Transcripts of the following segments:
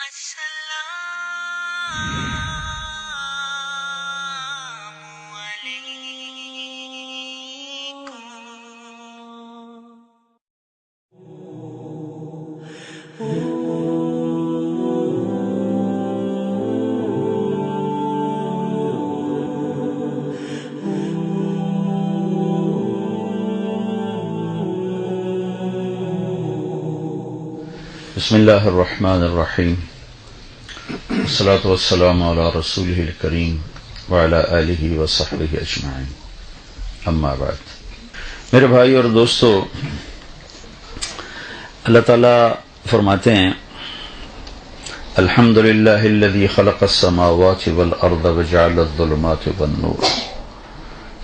بسم اللہ الرحمن الرحیم والصلاة والسلام علی رسولہ الکریم وعلی آلہ وصحبہ اجمعین اما بعد۔ میرے بھائی اور دوستو، اللہ تعالیٰ فرماتے ہیں الحمدللہ الذی خلق السماوات والارض وجعل الظلمات والنور۔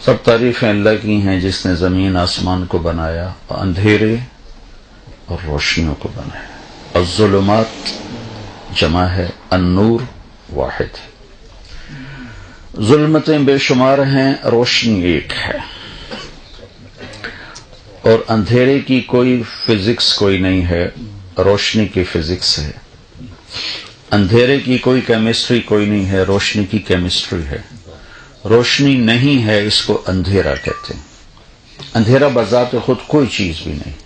سب تعریفیں اللہ کی ہیں جس نے زمین آسمان کو بنایا اور اندھیرے اور روشنیوں کو بنایا۔ الظلمات جمع ہے، النور واحد ہے۔ ظلمتیں بے شمار ہیں، روشنی ایک ہے، اور اندھیرے کی کوئی فزکس کوئی نہیں ہے، روشنی کی فزکس ہے۔ اندھیرے کی کوئی کیمسٹری کوئی نہیں ہے، روشنی کی کیمسٹری ہے۔ روشنی نہیں ہے، اس کو اندھیرا کہتے ہیں۔ اندھیرا بذات خود کوئی چیز بھی نہیں،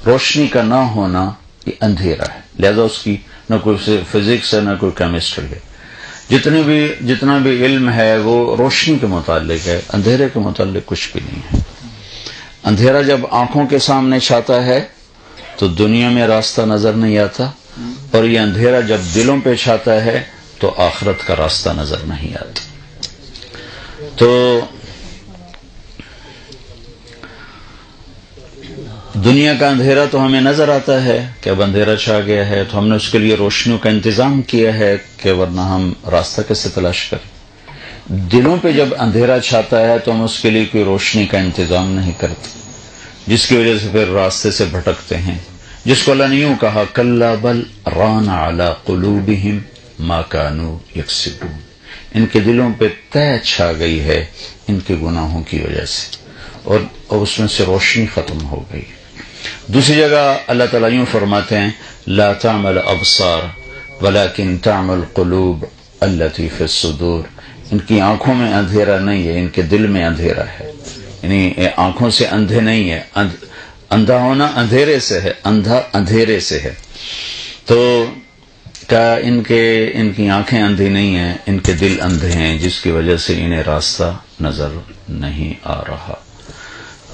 روشنی کا نہ ہونا یہ اندھیرا ہے، لہذا اس کی نہ کوئی فزکس ہے نہ کوئی کیمسٹری ہے۔ جتنا بھی علم ہے وہ روشنی کے متعلق ہے، اندھیرے کے متعلق کچھ بھی نہیں ہے۔ اندھیرا جب آنکھوں کے سامنے چھاتا ہے تو دنیا میں راستہ نظر نہیں آتا، اور یہ اندھیرا جب دلوں پہ چھاتا ہے تو آخرت کا راستہ نظر نہیں آتا۔ تو دنیا کا اندھیرا تو ہمیں نظر آتا ہے کہ اب اندھیرا چھا گیا ہے، تو ہم نے اس کے لیے روشنیوں کا انتظام کیا ہے کہ ورنہ ہم راستہ کیسے تلاش کریں۔ دلوں پہ جب اندھیرا چھاتا ہے تو ہم اس کے لیے کوئی روشنی کا انتظام نہیں کرتے، جس کی وجہ سے پھر راستے سے بھٹکتے ہیں، جس کو اللہ نے یوں کہا کلا بل ران علی قلوبہم ما کانوا یکسبون۔ ان کے دلوں پہ طے چھا گئی ہے ان کے گناہوں کی وجہ سے، اور اس میں سے روشنی ختم ہو گئی۔ دوسری جگہ اللہ تعالیٰ یوں فرماتے ہیں لا تعمل ابصار ولکن تعمل قلوب التی فی الصدور۔ ان کی آنکھوں میں اندھیرا نہیں ہے، ان کے دل میں اندھیرا ہے۔ یعنی آنکھوں سے اندھے نہیں ہے، اندھا ہونا اندھیرے سے ہے، اندھا اندھیرے سے ہے۔ تو کیا ان کی آنکھیں اندھی نہیں ہیں، ان کے دل اندھے ہیں، جس کی وجہ سے انہیں راستہ نظر نہیں آ رہا۔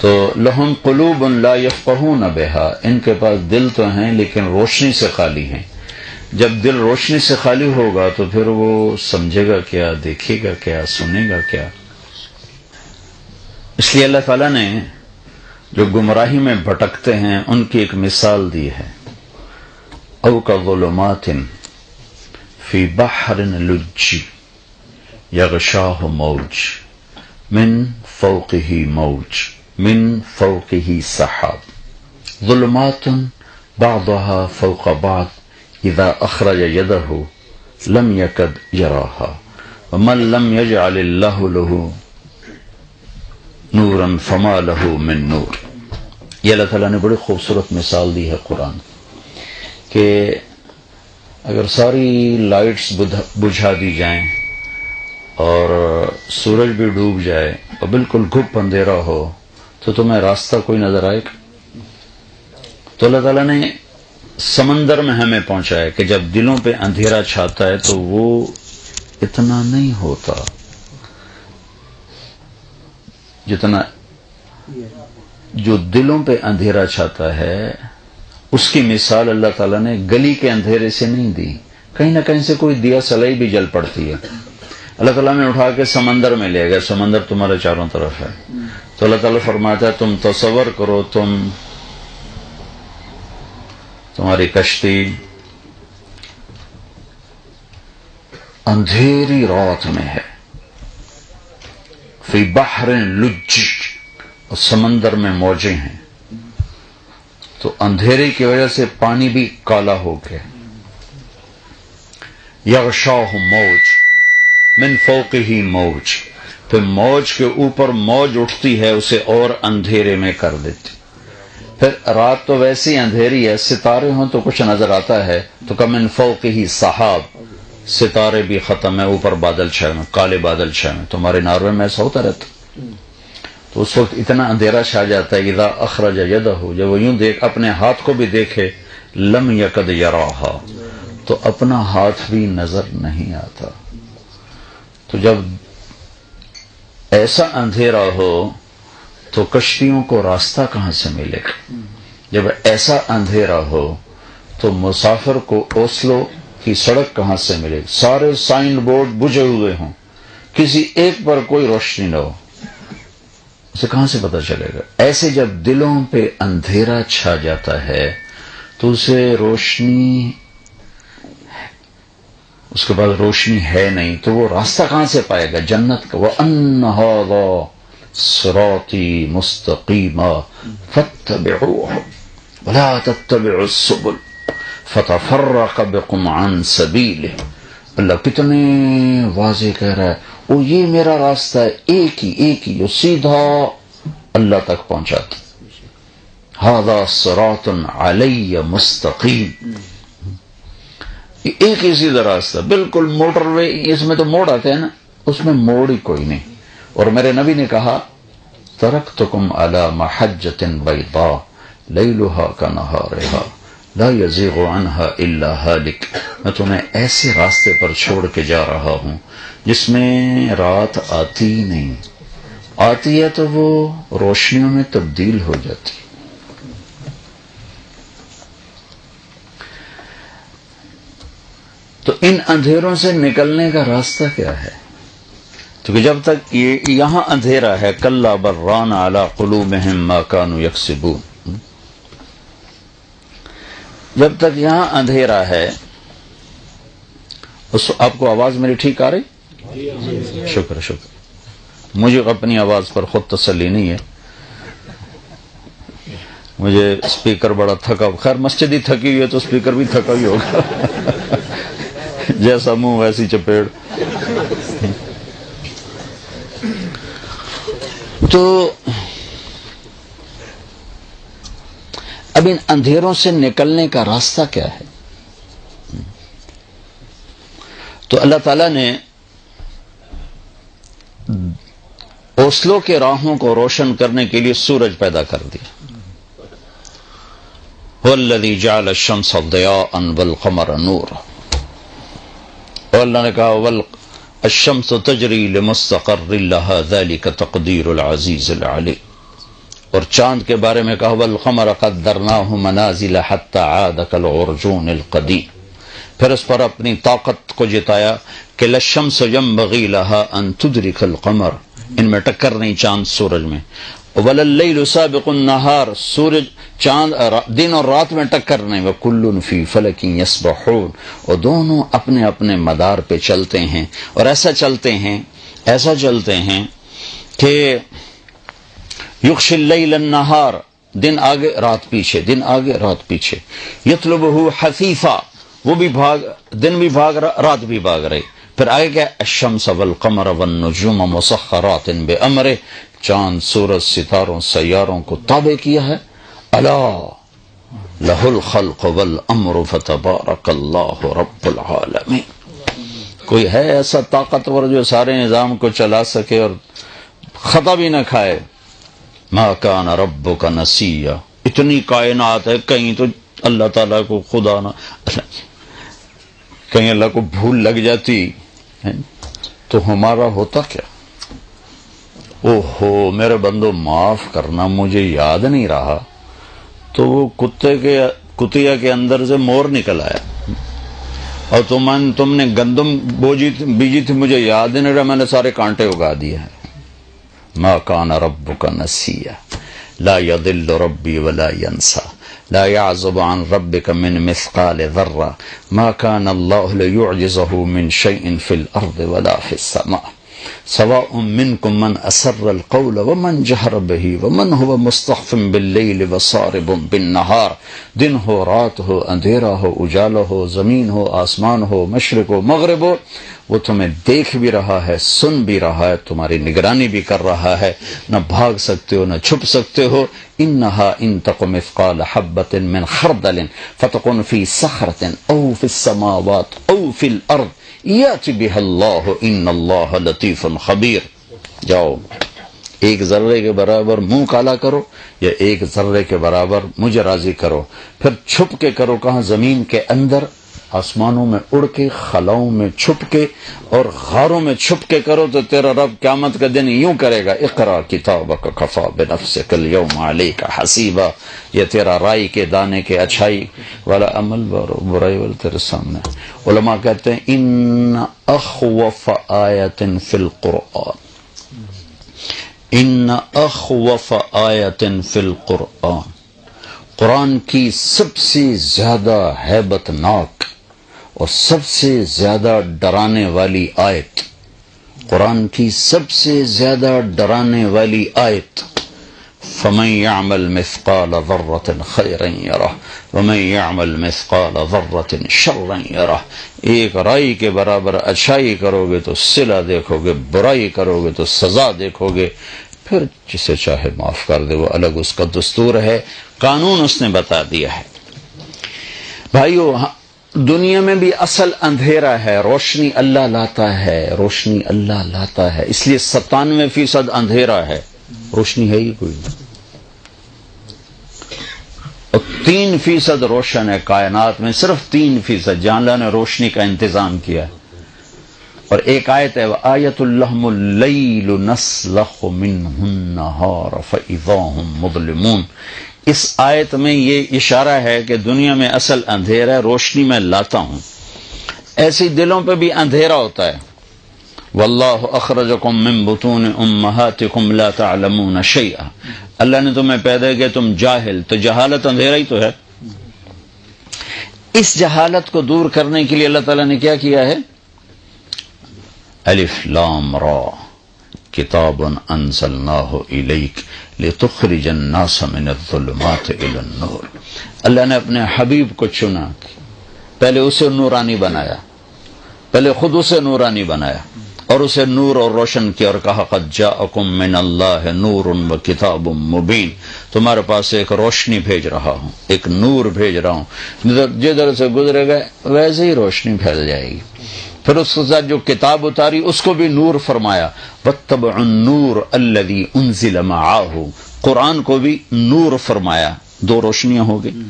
تو لہم قلوب لا یفقہون بہا، ان کے پاس دل تو ہیں لیکن روشنی سے خالی ہیں۔ جب دل روشنی سے خالی ہوگا تو پھر وہ سمجھے گا کیا، دیکھے گا کیا، سنے گا کیا۔ اس لیے اللہ تعالیٰ نے جو گمراہی میں بھٹکتے ہیں ان کی ایک مثال دی ہے، او کظلمات فی بحر لج یغشاہ موج من فوقہ موج من فوقہ سحاب ظلمات بعضها فوق بعض اذا اخرج یدہ لم یکد یراہا ومن لم یجعل اللہ لہ نورا فما لہ من نور۔ یہ اللہ تعالیٰ نے بڑی خوبصورت مثال دی ہے قرآن، کہ اگر ساری لائٹس بجھا دی جائیں اور سورج بھی ڈوب جائے اور بالکل گھپ اندھیرا ہو تو تمہیں راستہ کوئی نظر آئے گا؟ تو اللہ تعالیٰ نے سمندر میں ہمیں پہنچایا کہ جب دلوں پہ اندھیرا چھاتا ہے تو وہ اتنا نہیں ہوتا جتنا جو دلوں پہ اندھیرا چھاتا ہے۔ اس کی مثال اللہ تعالیٰ نے گلی کے اندھیرے سے نہیں دی، کہیں نہ کہیں سے کوئی دیا سلائی بھی جل پڑتی ہے۔ اللہ تعالیٰ نے اٹھا کے سمندر میں لے گیا، سمندر تمہارے چاروں طرف ہے، تو اللہ تعالیٰ فرماتا ہے تم تصور کرو تمہاری کشتی اندھیری رات میں ہے، فی بحر لج، اور سمندر میں موجیں ہیں، تو اندھیرے کی وجہ سے پانی بھی کالا ہو گیا۔ یغشاہ موج من فوقہ موج، پھر موج کے اوپر موج اٹھتی ہے، اسے اور اندھیرے میں کر دیتی۔ پھر رات تو ویسی اندھیری ہے، ستارے ہوں تو کچھ نظر آتا ہے، تو کمن فوقہ سحاب، ستارے بھی ختم ہے، اوپر بادل چھائے ہوئے، کالے بادل چھائے ہوئے. تمہارے ناروے میں ایسا ہوتا رہتا، تو اس وقت اتنا اندھیرا چھا جاتا ہے. اذا اخرج یدہ، جب وہ یوں دیکھ اپنے ہاتھ کو بھی دیکھے، لم یکد یراہا، تو اپنا ہاتھ بھی نظر نہیں آتا. تو جب ایسا اندھیرا ہو تو کشتیوں کو راستہ کہاں سے ملے گا؟ جب ایسا اندھیرا ہو تو مسافر کو اوسلو کی سڑک کہاں سے ملے گی؟ سارے سائن بورڈ بجھے ہوئے ہوں، کسی ایک پر کوئی روشنی نہ ہو، اسے کہاں سے پتہ چلے گا؟ ایسے جب دلوں پہ اندھیرا چھا جاتا ہے تو اسے روشنی، اس کے بعد روشنی ہے نہیں، تو وہ راستہ کہاں سے پائے گا جنت کا؟ وَأَنَّ هَذَا صِرَاطِي مُسْتَقِيمًا فَاتَّبِعُوهُ وَلَا تَتَّبِعُوا السُّبُلَ فَتَفَرَّقَ بِكُمْ عَنْ سَبِيلِهِ. اللہ کتنے واضح کہہ رہا ہے، وہ یہ میرا راستہ ہے، ایک ہی جو سیدھا اللہ تک پہنچاتا. هَذَا صِرَاطٌ عَلَيَّ مُسْتَقِيم، ایک ہی سیدھا راستہ، بالکل موٹر وے. اس میں تو موڑ آتے ہیں نا، اس میں موڑ ہی کوئی نہیں. اور میرے نبی نے کہا ترکتکم علی محجۃ بیضاء لیلها کنہارها لا یزیغ عنها الا ہالک. میں تمہیں ایسے راستے پر چھوڑ کے جا رہا ہوں جس میں رات آتی نہیں، آتی ہے تو وہ روشنیوں میں تبدیل ہو جاتی. تو ان اندھیروں سے نکلنے کا راستہ کیا ہے؟ کیونکہ جب تک یہاں اندھیرا ہے، کلا بران علی قلوبہم ما کانوا یکسبون، جب تک یہاں اندھیرا ہے. آپ کو آواز میری ٹھیک آ رہی؟ شکر. مجھے اپنی آواز پر خود تسلی نہیں ہے، مجھے اسپیکر بڑا تھکا، خیر مسجد ہی تھکی ہوئی ہے تو اسپیکر بھی تھکا ہی ہوگا. جیسا منہ ویسی چپیڑ. تو اب ان اندھیروں سے نکلنے کا راستہ کیا ہے؟ تو اللہ تعالیٰ نے اوسلو کے راہوں کو روشن کرنے کے لیے سورج پیدا کر دیا. وَالَّذِي جَعَلَ الشَّمْسَ ضِيَاءً وَالْقَمَرَ نُورًا، اور اللہ نے کہا الشمس تجری لمستقر لها ذلك تقدیر العزیز العلیم. اور چاند کے بارے میں کہا والقمر قدرناه منازل حتى عاد كالعرجون القدیم. پھر اس پر اپنی طاقت کو جتایا کہ للشمس ينبغي لها ان تدرك القمر، ان میں ٹکر نہیں چاند سورج میں. ولللیل سابق النہار، سورج چاند دن اور رات میں ٹکر نہیں. وکل فی فلک یسبحون، اور دونوں اپنے اپنے مدار پہ چلتے ہیں، اور ایسا چلتے ہیں کہ یغشی اللیل النہار، دن آگے رات پیچھے، دن آگے رات پیچھے. یطلبہ حثیثا، وہ بھی دن بھی بھاگ رہا، رات بھی بھاگ رہی. پھر آگے کیا؟ الشمس والقمر والنجوم مسخرات بامرہ، چاند سورج ستاروں سیاروں کو تابع کیا ہے. الا لہ الخلق والامر فتبارک اللہ رب العالمین. کوئی ہے ایسا طاقتور جو سارے نظام کو چلا سکے اور خطا بھی نہ کھائے؟ ما کان ربک نسیا، اتنی کائنات ہے، کہیں تو اللہ تعالیٰ کو خدا نہ، کہیں اللہ کو بھول لگ جاتی تو ہمارا ہوتا کیا؟ اوہو میرے بندو معاف کرنا، مجھے یاد نہیں رہا. تو وہ کتیا کے اندر سے مور نکل آیا، اور تم نے گندم بیجی تھی، مجھے یاد نہیں رہا، میں نے سارے کانٹے اگا دیے ہیں. ما کان ربک نسیا لا یضل ربی ولا ینسا لا يعزب عن ربك من مثقال ذرة ما كان الله ليعجزه من شيء في الأرض ولا في السماء سواء منكم من أسر القول ومن جهر به ومن هو مستخف بالليل وصارب بالنهار. دن ہو، رات ہو، اندھیرا ہو، اجالا ہو، زمین ہو، آسمان ہو، مشرق ہو، مغرب ہو، وہ تمہیں دیکھ بھی رہا ہے، سن بھی رہا ہے، تمہاری نگرانی بھی کر رہا ہے، نہ بھاگ سکتے ہو نہ چھپ سکتے ہو۔ انہا ان تق مثقال حبۃ من خردل فتکن فی صخرۃ او فی السماوات او فی الارض یأتی بها اللہ ان اللہ لطیف خبیر۔ جاؤ ایک ذرے کے برابر منہ کالا کرو یا ایک ذرے کے برابر مجھے راضی کرو، پھر چھپ کے کرو، کہاں زمین کے اندر، آسمانوں میں اڑ کے، خلاؤں میں چھپ کے اور غاروں میں چھپ کے کرو تو تیرا رب قیامت کا دن یوں کرے گا، اقرا کتابک کفی بنفسک اليوم علیک حسیبا۔ یہ تیرا رائی کے دانے کے اچھائی والا عمل برائی والا تیرے سامنے۔ علماء کہتے ہیں ان اخوف آیت فی القرآن، ان اخوف آیت فی القرآن، قرآن کی سب سے زیادہ ہیبت ناک اور سب سے زیادہ ڈرانے والی آیت، قرآن کی سب سے زیادہ ڈرانے والی آیت، فمن يعمل مثقال ذرة خيرا يره ومن يعمل مثقال ذرة شرا يره۔ ایک رائی کے برابر اچھائی کرو گے تو صلہ دیکھو گے، برائی کرو گے تو سزا دیکھو گے، پھر جسے چاہے معاف کر دے، وہ الگ اس کا دستور ہے، قانون اس نے بتا دیا ہے۔ بھائیو، دنیا میں بھی اصل اندھیرا ہے، روشنی اللہ لاتا ہے، روشنی اللہ لاتا ہے، اس لیے 97% اندھیرا ہے، روشنی ہے ہی کوئی نہیں، اور 3% روشن ہے کائنات میں، صرف 3%، جہاں اللہ نے روشنی کا انتظام کیا ہے۔ اور ایک آیت ہے وآیت لہم اللیل نسلخ منہ النہار فاذا ہم مظلمون۔ اس آیت میں یہ اشارہ ہے کہ دنیا میں اصل اندھیرا ہے، روشنی میں لاتا ہوں۔ ایسی دلوں پہ بھی اندھیرا ہوتا ہے، واللہ اخرجکم من بطون امہاتکم لا تعلمون شیئا، اللہ نے تمہیں پیدا کیا تم جاہل، تو جہالت اندھیرا ہی تو ہے۔ اس جہالت کو دور کرنے کے لیے اللہ تعالیٰ نے کیا کیا ہے؟ الف لام را کتاب انزلناہ الیک لتخرج الناس من الظلمات الی النور۔ اللہ نے اپنے حبیب کو چنا، پہلے اسے نورانی بنایا، پہلے خود اسے نورانی بنایا اور اسے نور اور روشن کیا، اور کہا قد جاءکم من اللہ نور و کتاب مبین، تمہارے پاس ایک روشنی بھیج رہا ہوں، ایک نور بھیج رہا ہوں، جدھر سے گزرے گا ویسے ہی روشنی پھیل جائے گی۔ پھر اس کے ساتھ جو کتاب اتاری اس کو بھی نور فرمایا، واتبعوا النور الذی انزل معاہ، قرآن کو بھی نور فرمایا، دو روشنیاں ہو گئی۔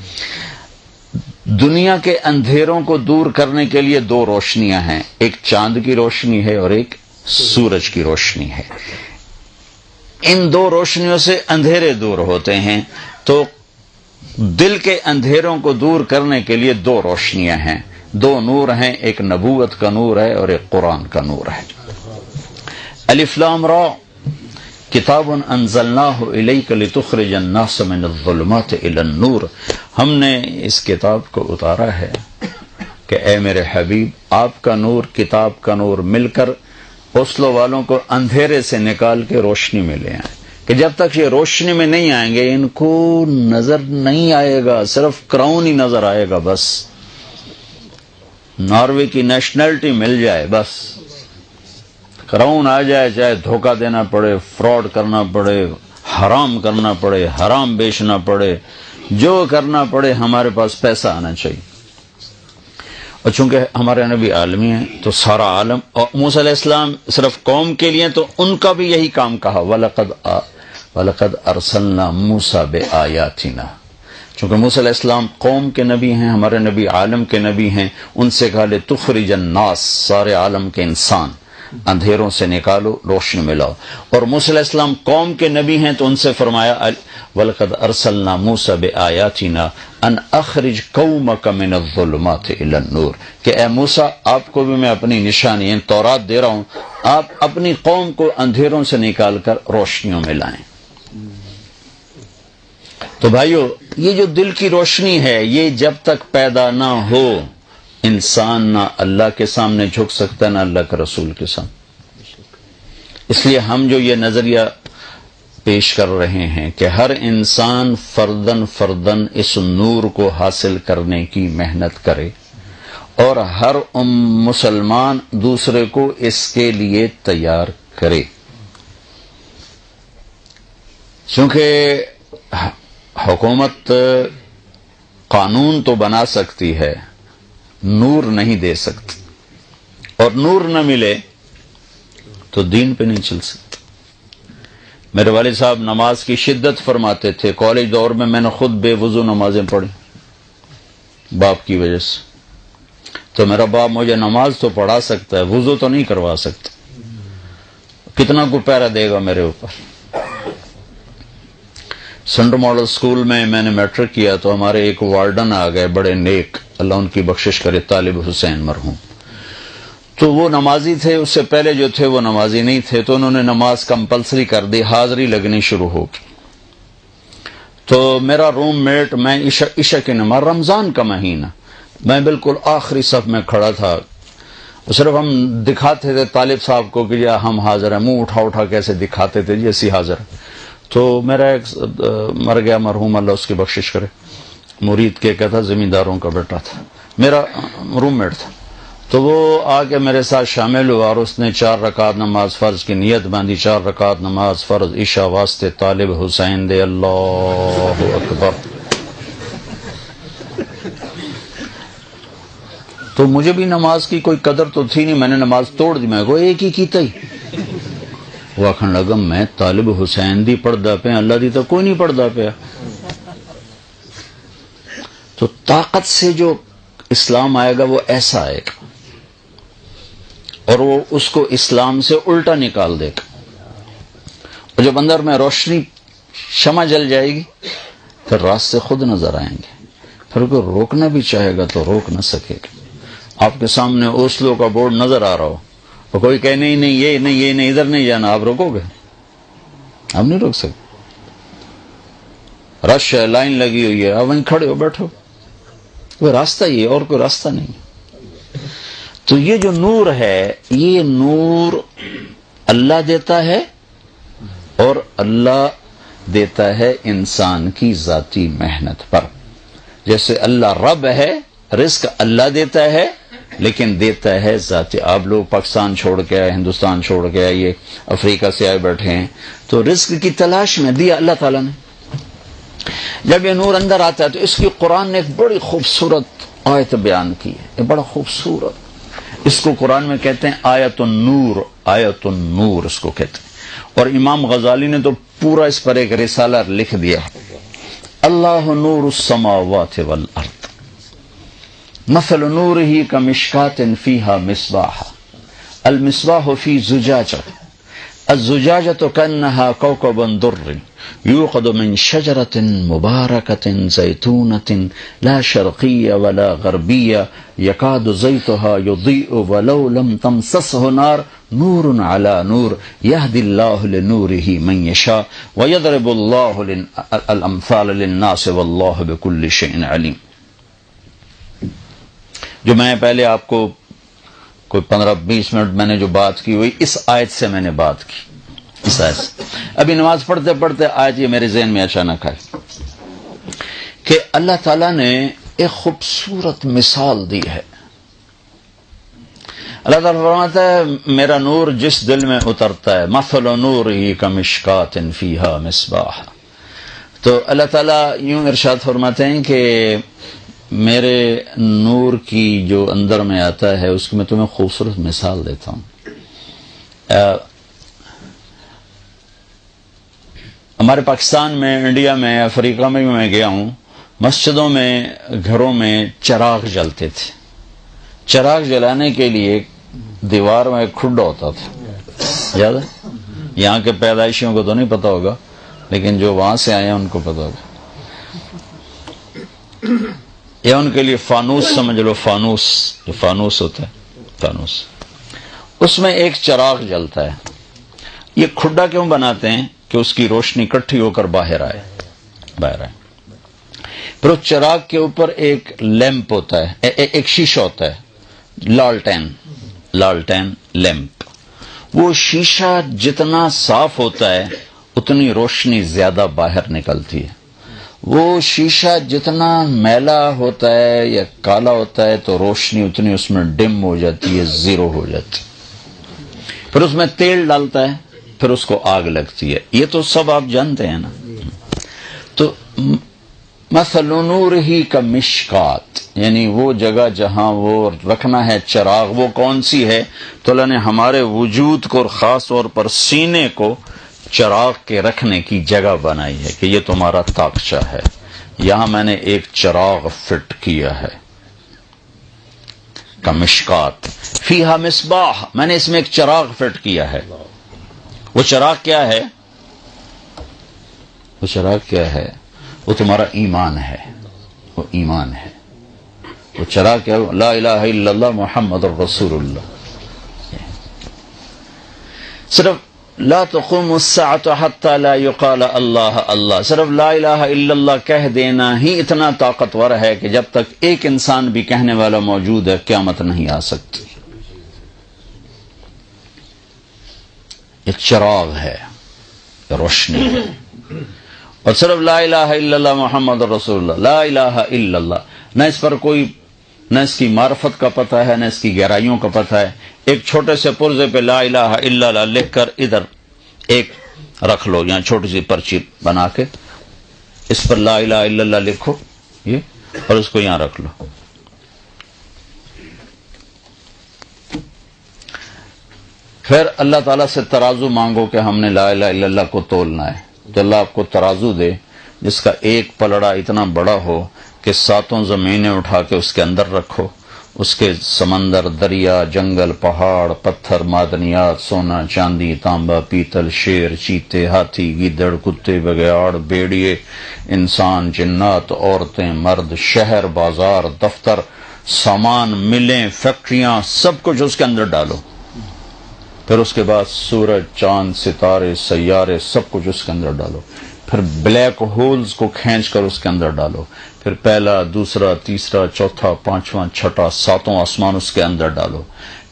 دنیا کے اندھیروں کو دور کرنے کے لیے دو روشنیاں ہیں، ایک چاند کی روشنی ہے اور ایک سورج کی روشنی ہے۔ ان دو روشنیوں سے اندھیرے دور ہوتے ہیں، تو دل کے اندھیروں کو دور کرنے کے لیے دو روشنیاں ہیں، دو نور ہیں، ایک نبوت کا نور ہے اور ایک قرآن کا نور ہے۔ الف لام را کتاب انزلناہ الیک لتخرج الناس من الظلمات الی النور، ہم نے اس کتاب کو اتارا ہے کہ اے میرے حبیب، آپ کا نور، کتاب کا نور مل کر اوسلو والوں کو اندھیرے سے نکال کے روشنی میں لے آئیں، کہ جب تک یہ روشنی میں نہیں آئیں گے ان کو نظر نہیں آئے گا، صرف کراؤن ہی نظر آئے گا، بس ناروے کی نیشنلٹی مل جائے، بس کراؤن آ جائے، چاہے دھوکہ دینا پڑے، فراڈ کرنا پڑے، حرام کرنا پڑے، حرام بیچنا پڑے، جو کرنا پڑے، ہمارے پاس پیسہ آنا چاہیے۔ اور چونکہ ہمارے نبی عالمی ہیں تو سارا عالم، اور موسیٰ علیہ السلام صرف قوم کے لیے تو ان کا بھی یہی کام کہا، وَلَقَدْ أَرْسَلْنَا مُوسَىٰ بِآيَاتِنَا، چونکہ موسیٰ علیہ السلام قوم کے نبی ہیں، ہمارے نبی عالم کے نبی ہیں، ان سے کہا لِتُخْرِجَ النَّاسَ، سارے عالم کے انسان اندھیروں سے نکالو، روشنی میں لاؤ۔ اور موسیٰ علیہ السلام قوم کے نبی ہیں تو ان سے فرمایا وَلَقَدْ أَرْسَلْنَا مُوسَىٰ بِآيَاتِنَا أَنْ أَخْرِجْ قَوْمَكَ مِنَ الظُّلُمَاتِ إِلَى النُّورِ، کہ اے موسیٰ، آپ کو بھی میں اپنی نشانی تورات دے رہا ہوں، آپ اپنی قوم کو اندھیروں سے نکال کر روشنیوں میں لائیں۔ تو بھائیو، یہ جو دل کی روشنی ہے، یہ جب تک پیدا نہ ہو، انسان نہ اللہ کے سامنے جھک سکتا نہ اللہ کے رسول کے سامنے۔ اس لیے ہم جو یہ نظریہ پیش کر رہے ہیں کہ ہر انسان فردن فردن اس نور کو حاصل کرنے کی محنت کرے اور ہر مسلمان دوسرے کو اس کے لیے تیار کرے، چونکہ حکومت قانون تو بنا سکتی ہے، نور نہیں دے سکتی، اور نور نہ ملے تو دین پہ نہیں چل سکتی۔ میرے والد صاحب نماز کی شدت فرماتے تھے، کالج دور میں میں نے خود بے وضو نمازیں پڑھی باپ کی وجہ سے، تو میرا باپ مجھے نماز تو پڑھا سکتا ہے، وضو تو نہیں کروا سکتا، کتنا کو پیرا دے گا میرے اوپر۔ سینٹر ماڈل اسکول میں نے میٹرک کیا تو ہمارے ایک وارڈن آ گئے، بڑے نیک، اللہ ان کی بخشش کرے، طالب حسین مرحوم، تو وہ نمازی تھے، اس سے پہلے جو تھے وہ نمازی نہیں تھے، تو انہوں نے نماز کمپلسری کر دی، حاضری لگنی شروع ہو گئی۔ تو میرا روم میٹ، میں عشاء کی نماز، رمضان کا مہینہ، میں بالکل آخری صف میں کھڑا تھا، صرف ہم دکھاتے تھے طالب صاحب کو کہ جی ہم حاضر ہیں، منہ اٹھا اٹھا کیسے دکھاتے تھے جیسی حاضر۔ تو میرا ایک مر گیا مرحوم، اللہ اس کی بخشش کرے، مرید کے کہتا، زمینداروں کا بیٹا تھا، میرا روم میٹ تھا، تو وہ آ کے میرے ساتھ شامل ہوا اور اس نے 4 رکعت نماز فرض کی نیت باندھی، 4 رکعت نماز فرض عشاء واسطے طالب حسین دے، اللہ اکبر۔ تو مجھے بھی نماز کی کوئی قدر تو تھی نہیں، میں نے نماز توڑ دی، میں کو ایک ہی کیتا ہی، وہ آخن لگا میں طالب حسین دی پڑھدا پیا، اللہ دی تو کوئی نہیں پڑھدا پیا۔ تو طاقت سے جو اسلام آئے گا وہ ایسا آئے گا، اور وہ اس کو اسلام سے الٹا نکال دے گا، اور جب اندر میں روشنی شمع جل جائے گی پھر راستے خود نظر آئیں گے، پھر کوئی روکنا بھی چاہے گا تو روک نہ سکے گا۔ آپ کے سامنے اوسلو کا بورڈ نظر آ رہا ہو اور کوئی کہے نہیں یہ نہیں ادھر نہیں جانا، آپ روکو گے؟ آپ نہیں روک سکتے، رش ہے، لائن لگی ہوئی ہے، آپ وہیں کھڑے ہو بیٹھو، وہ راستہ ہی ہے اور کوئی راستہ نہیں۔ تو یہ جو نور ہے، یہ نور اللہ دیتا ہے، اور اللہ دیتا ہے انسان کی ذاتی محنت پر۔ جیسے اللہ رب ہے، رزق اللہ دیتا ہے، لیکن دیتا ہے ذاتی۔ آپ لوگ پاکستان چھوڑ کے آئے، ہندوستان چھوڑ کے آئے، یہ افریقہ سے آئے بیٹھے ہیں، تو رزق کی تلاش میں دیا اللہ تعالیٰ نے۔ جب یہ نور اندر آتا ہے تو اس کی قرآن نے ایک بڑی خوبصورت آیت بیان کی ہے، یہ بڑا خوبصورت، اس کو قرآن میں کہتے ہیں آیت النور، آیت النور اس کو کہتے ہیں، اور امام غزالی نے تو پورا اس پر ایک رسالہ لکھ دیا، اللہ نور السماوات والارض مثل نوره كمشكاة فيها مصباح المصباح في زجاجة الزجاجة كأنها كوكب دري يوقد من شجرة مباركة زيتونة لا شرقية ولا غربية يكاد زيتها يضيء ولو لم تمسسه نار نور على نور يهدي الله لنوره من يشاء ويضرب الله الأمثال للناس والله بكل شيء عليم۔ جو میں پہلے آپ کو کوئی 15-20 منٹ میں نے جو بات کی ہوئی اس آیت سے میں نے بات کی، اس آیت سے ابھی نماز پڑھتے پڑھتے آیت یہ میرے ذہن میں اچانک آئی کہ اللہ تعالیٰ نے ایک خوبصورت مثال دی ہے۔ اللہ تعالیٰ فرماتا ہے میرا نور جس دل میں اترتا ہے، مثل نورہ کمشکات فیہا مصباح، تو اللہ تعالیٰ یوں ارشاد فرماتے ہیں کہ میرے نور کی جو اندر میں آتا ہے اس کی میں تمہیں خوبصورت مثال دیتا ہوں۔ ہمارے پاکستان میں، انڈیا میں، افریقہ میں بھی میں گیا ہوں، مسجدوں میں، گھروں میں چراغ جلتے تھے۔ چراغ جلانے کے لیے دیوار میں ایک کھڈا ہوتا تھا، یاد ہے؟ یہاں کے پیدائشیوں کو تو نہیں پتا ہوگا، لیکن جو وہاں سے آئے ہیں ان کو پتا ہوگا۔ یا ان کے لیے فانوس سمجھ لو، فانوس جو فانوس ہوتا ہے، فانوس، اس میں ایک چراغ جلتا ہے۔ یہ کھڈا کیوں بناتے ہیں؟ کہ اس کی روشنی اکٹھی ہو کر باہر آئے۔ پھر اس چراغ کے اوپر ایک لیمپ ہوتا ہے، ایک شیشہ ہوتا ہے، لالٹین لیمپ۔ وہ شیشہ جتنا صاف ہوتا ہے اتنی روشنی زیادہ باہر نکلتی ہے، وہ شیشہ جتنا میلا ہوتا ہے یا کالا ہوتا ہے تو روشنی اتنی اس میں ڈم ہو جاتی ہے، زیرو ہو جاتی، پھر اس میں تیل ڈالتا ہے، پھر اس کو آگ لگتی ہے. یہ تو سب آپ جانتے ہیں نا. تو مثل نورہ کا مشکات، یعنی وہ جگہ جہاں وہ رکھنا ہے چراغ، وہ کون سی ہے؟ تو اللہ نے ہمارے وجود کو اور خاص طور پر سینے کو چراغ کے رکھنے کی جگہ بنائی ہے کہ یہ تمہارا تاقچہ ہے، یہاں میں نے ایک چراغ فٹ کیا ہے. کا مشکات فیہا مصباح، میں نے اس میں ایک چراغ فٹ کیا ہے. وہ چراغ کیا ہے؟ وہ چراغ کیا ہے؟ وہ تمہارا ایمان ہے. وہ ایمان ہے. وہ چراغ کیا؟ لا الہ الا اللہ محمد الرسول اللہ. صرف لا تقوم الساعة حتى لا يقال اللہ اللہ، صرف لا الہ الا اللہ کہہ دینا ہی اتنا طاقتور ہے کہ جب تک ایک انسان بھی کہنے والا موجود ہے قیامت نہیں آ سکتی. یہ چراغ ہے، یہ روشنی ہے. اور صرف لا الہ الا اللہ محمد رسول اللہ، لا الہ الا اللہ، نہ اس پر کوئی، نہ اس کی معرفت کا پتہ ہے، نہ اس کی گہرائیوں کا پتہ ہے. ایک چھوٹے سے پرزے پہ لا الہ الا اللہ لکھ کر ادھر ایک رکھ لو، یہاں چھوٹی سی پرچی بنا کے اس پر لا الہ الا اللہ لکھو یہ، اور اس کو یہاں رکھ لو. پھر اللہ تعالیٰ سے ترازو مانگو کہ ہم نے لا الہ الا اللہ کو تولنا ہے، تو اللہ آپ کو ترازو دے جس کا ایک پلڑا اتنا بڑا ہو کہ 7 زمینیں اٹھا کے اس کے اندر رکھو، اس کے سمندر، دریا، جنگل، پہاڑ، پتھر، معدنیات، سونا، چاندی، تانبا، پیتل، شیر، چیتے، ہاتھی، گیدڑ، کتے، بگیاڑ، بھیڑیے، انسان، جنات، عورتیں، مرد، شہر، بازار، دفتر، سامان، ملیں، فیکٹریاں، سب کچھ اس کے اندر ڈالو. پھر اس کے بعد سورج، چاند، ستارے، سیارے، سب کچھ اس کے اندر ڈالو. پھر بلیک ہولز کو کھینچ کر اس کے اندر ڈالو. پھر پہلا، دوسرا، تیسرا، چوتھا، پانچواں، چھٹا، 7 آسمان اس کے اندر ڈالو.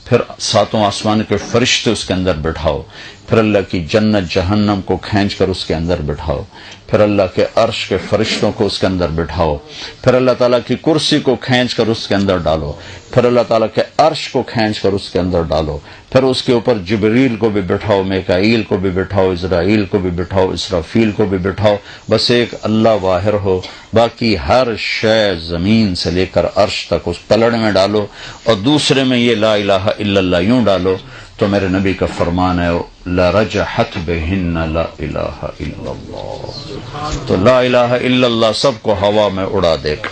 پھر 7 آسمان کے فرشتے اس کے اندر بٹھاؤ. پھر اللہ کی جنت جہنم کو کھینچ کر اس کے اندر بٹھاؤ. پھر اللہ کے عرش کے فرشتوں کو اس کے اندر بٹھاؤ. پھر اللہ تعالیٰ کی کرسی کو کھینچ کر اس کے اندر ڈالو. پھر اللہ تعالیٰ کے عرش کو کھینچ کر اس کے اندر ڈالو. پھر اس کے اوپر جبریل کو بھی بٹھاؤ، میکائیل کو بھی بٹھاؤ، اسرائیل کو بھی بٹھاؤ، اسرافیل کو بھی بٹھاؤ. بس ایک اللہ واحد ہو، باقی ہر شے زمین سے لے کر عرش تک اس پلڑ میں ڈالو، اور دوسرے میں یہ لا الہ الا اللہ یوں ڈالو. تو میرے نبی کا فرمان ہے لرجحت بہن لا الہ الا اللہ، تو لا الہ الا اللہ سب کو ہوا میں اڑا دے گا.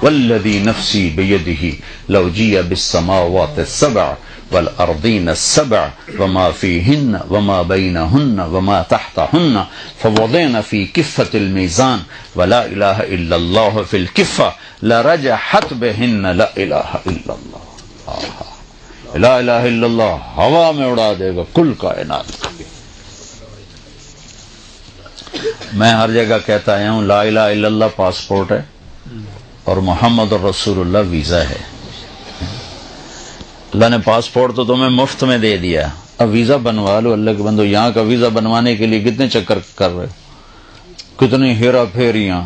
والذی نفسی بیدہ لو جیء بالسماوات السبع والارضین السبع وما فیہن وما بینہن وما تحتہن فوضعن فی کفۃ المیزان ولا الہ الا اللہ فی الکفہ لرجحت بہن لا الہ الا اللہ. لا الہ الا اللہ ہوا میں اڑا دے گا کل کائنات. میں ہر جگہ کہتا ہوں لا الہ الا اللہ پاسپورٹ ہے اور محمد الرسول اللہ ویزا ہے. اللہ نے پاسپورٹ تو تمہیں مفت میں دے دیا، اب ویزا بنوا لو. اللہ کے بندو، یہاں کا ویزا بنوانے کے لیے کتنے چکر کر رہے، کتنی ہیرا پھیریاں.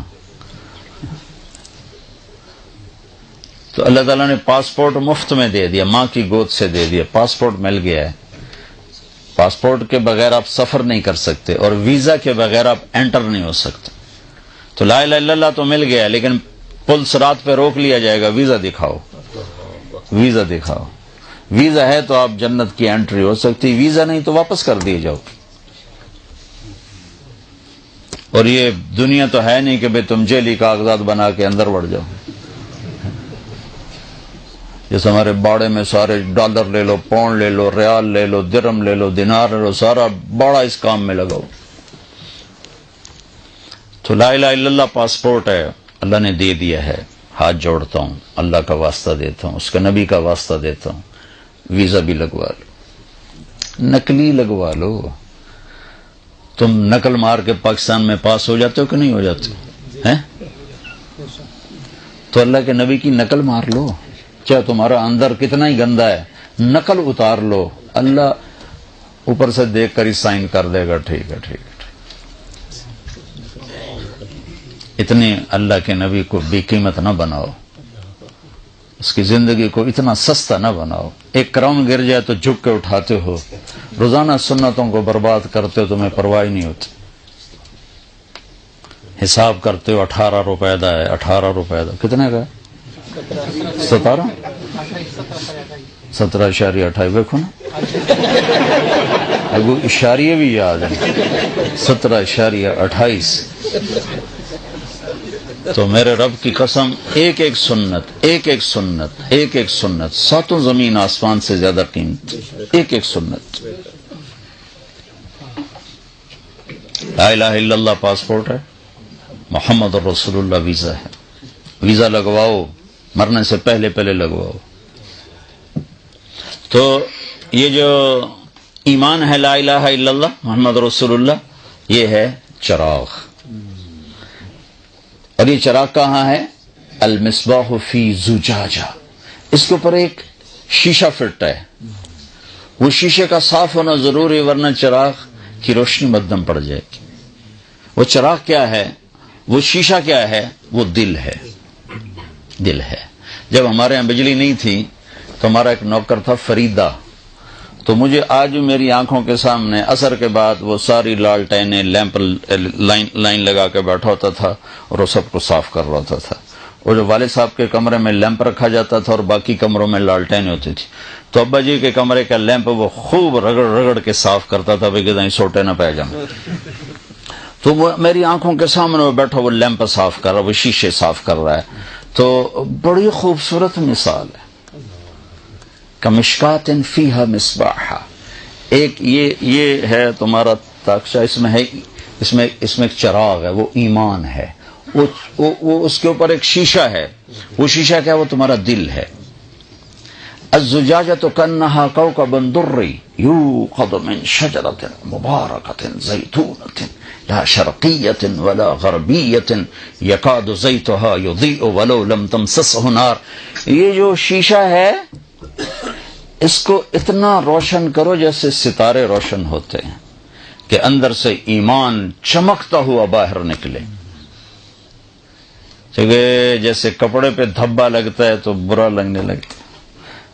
تو اللہ تعالیٰ نے پاسپورٹ مفت میں دے دیا، ماں کی گود سے دے دیا، پاسپورٹ مل گیا ہے. پاسپورٹ کے بغیر آپ سفر نہیں کر سکتے اور ویزا کے بغیر آپ انٹر نہیں ہو سکتے. تو لا الہ الا اللہ تو مل گیا، لیکن پل صراط پہ روک لیا جائے گا، ویزا دکھاؤ، ویزا دکھاؤ. ویزا ہے تو آپ جنت کی انٹری ہو سکتی، ویزا نہیں تو واپس کر دیے جاؤ. اور یہ دنیا تو ہے نہیں کہ بھئی تم جیلی کاغذات بنا کے اندر بڑھ جاؤ. جیسے ہمارے باڑے میں سارے ڈالر لے لو، پاؤنڈ لے لو، ریال لے لو، درم لے لو، دینار لے لو، سارا باڑا اس کام میں لگاؤ. تو لا الہ الا اللہ پاسپورٹ ہے، اللہ نے دے دیا ہے. ہاتھ جوڑتا ہوں، اللہ کا واسطہ دیتا ہوں، اس کے نبی کا واسطہ دیتا ہوں، ویزا بھی لگوا لو، نقلی لگوا لو. تم نقل مار کے پاکستان میں پاس ہو جاتے ہو کہ نہیں ہو جاتے ہیں؟ تو اللہ کے نبی کی نقل مار لو، چاہے تمہارا اندر کتنا ہی گندا ہے، نقل اتار لو، اللہ اوپر سے دیکھ کر ہی سائن کر دے گا. ٹھیک ہے، ٹھیک ہے. اتنے اللہ کے نبی کو بے قیمت نہ بناؤ، اس کی زندگی کو اتنا سستا نہ بناؤ. ایک کراؤن گر جائے تو جھک کے اٹھاتے ہو، روزانہ سنتوں کو برباد کرتے ہو، تمہیں پرواہ نہیں ہوتی. حساب کرتے ہو 18 روپے دا ہے، 18 روپے دا کتنے کا ہے؟ 17.28 دیکھو نا، اگو اشاریے بھی یاد ہیں. 17.28. تو میرے رب کی قسم، ایک ایک سنت ساتوں زمین آسمان سے زیادہ قیمت. ایک ایک سنت. لا الہ الا اللہ پاسپورٹ ہے، محمد رسول اللہ ویزا ہے. ویزا لگواؤ، مرنے سے پہلے لگواؤ. تو یہ جو ایمان ہے لا الہ الا اللہ محمد رسول اللہ، یہ ہے چراغ. اور یہ چراغ کہاں ہے؟ المصباح فی زجاجہ. اس کے اوپر ایک شیشہ فٹ ہے، وہ شیشے کا صاف ہونا ضروری، ورنہ چراغ کی روشنی مدھم پڑ جائے گی. وہ چراغ کیا ہے؟ وہ شیشہ کیا ہے؟ وہ دل ہے. دل ہے. جب ہمارے یہاں بجلی نہیں تھی تو ہمارا ایک نوکر تھا فریدہ، تو مجھے آج میری آنکھوں کے سامنے عصر کے بعد وہ ساری لالٹینیں لیمپ لائن لگا کے بیٹھا ہوتا تھا اور وہ سب کو صاف کر رہا تھا. اور جو والد صاحب کے کمرے میں لیمپ رکھا جاتا تھا اور باقی کمروں میں لالٹینیں ہوتی تھی، تو ابا جی کے کمرے کا لیمپ وہ خوب رگڑ کے صاف کرتا تھا کہ کہیں سوٹے نہ پہ جائیں. تو وہ میری آنکھوں کے سامنے وہ بیٹھا، وہ لیمپ صاف کر رہا، وہ شیشے صاف کر رہا ہے. تو بڑی خوبصورت مثال ہے. کمشکات فیہا مصباح. ایک یہ ہے تمہارا تاکچہ، اس میں ایک چراغ ہے، وہ ایمان ہے. وہ اس کے اوپر ایک شیشہ ہے، وہ شیشہ کیا ہے؟ وہ تمہارا دل ہے. الزجاجۃ کانہا کوکب درّی یوقد من شجرۃ مبارکۃ زیتونۃ لا شرقیۃ ولا غربیۃ یکاد زیتھا یضیء ولو لم تمسسہ نار. یہ جو شیشہ ہے، اس کو اتنا روشن کرو جیسے ستارے روشن ہوتے ہیں، کہ اندر سے ایمان چمکتا ہوا باہر نکلے. جیسے کپڑے پہ دھبا لگتا ہے تو برا لگنے لگتا ہے.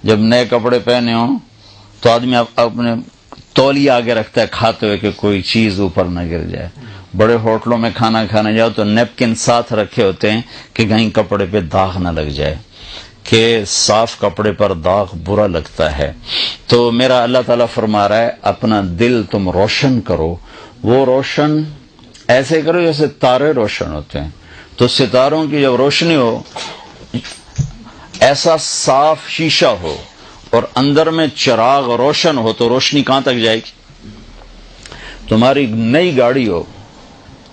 جب نئے کپڑے پہنے ہوں تو آدمی اپنے تولیہ آگے رکھتا ہے کھاتے ہوئے کہ کوئی چیز اوپر نہ گر جائے. بڑے ہوٹلوں میں کھانا کھانے جاؤ تو نیپکن ساتھ رکھے ہوتے ہیں کہ کہیں کپڑے پہ داغ نہ لگ جائے، کہ صاف کپڑے پر داغ برا لگتا ہے. تو میرا اللہ تعالیٰ فرما رہا ہے اپنا دل تم روشن کرو. وہ روشن ایسے کرو جیسے تارے روشن ہوتے ہیں. تو ستاروں کی جب روشنی ہو، ایسا صاف شیشہ ہو اور اندر میں چراغ روشن ہو، تو روشنی کہاں تک جائے گی؟ تمہاری نئی گاڑی ہو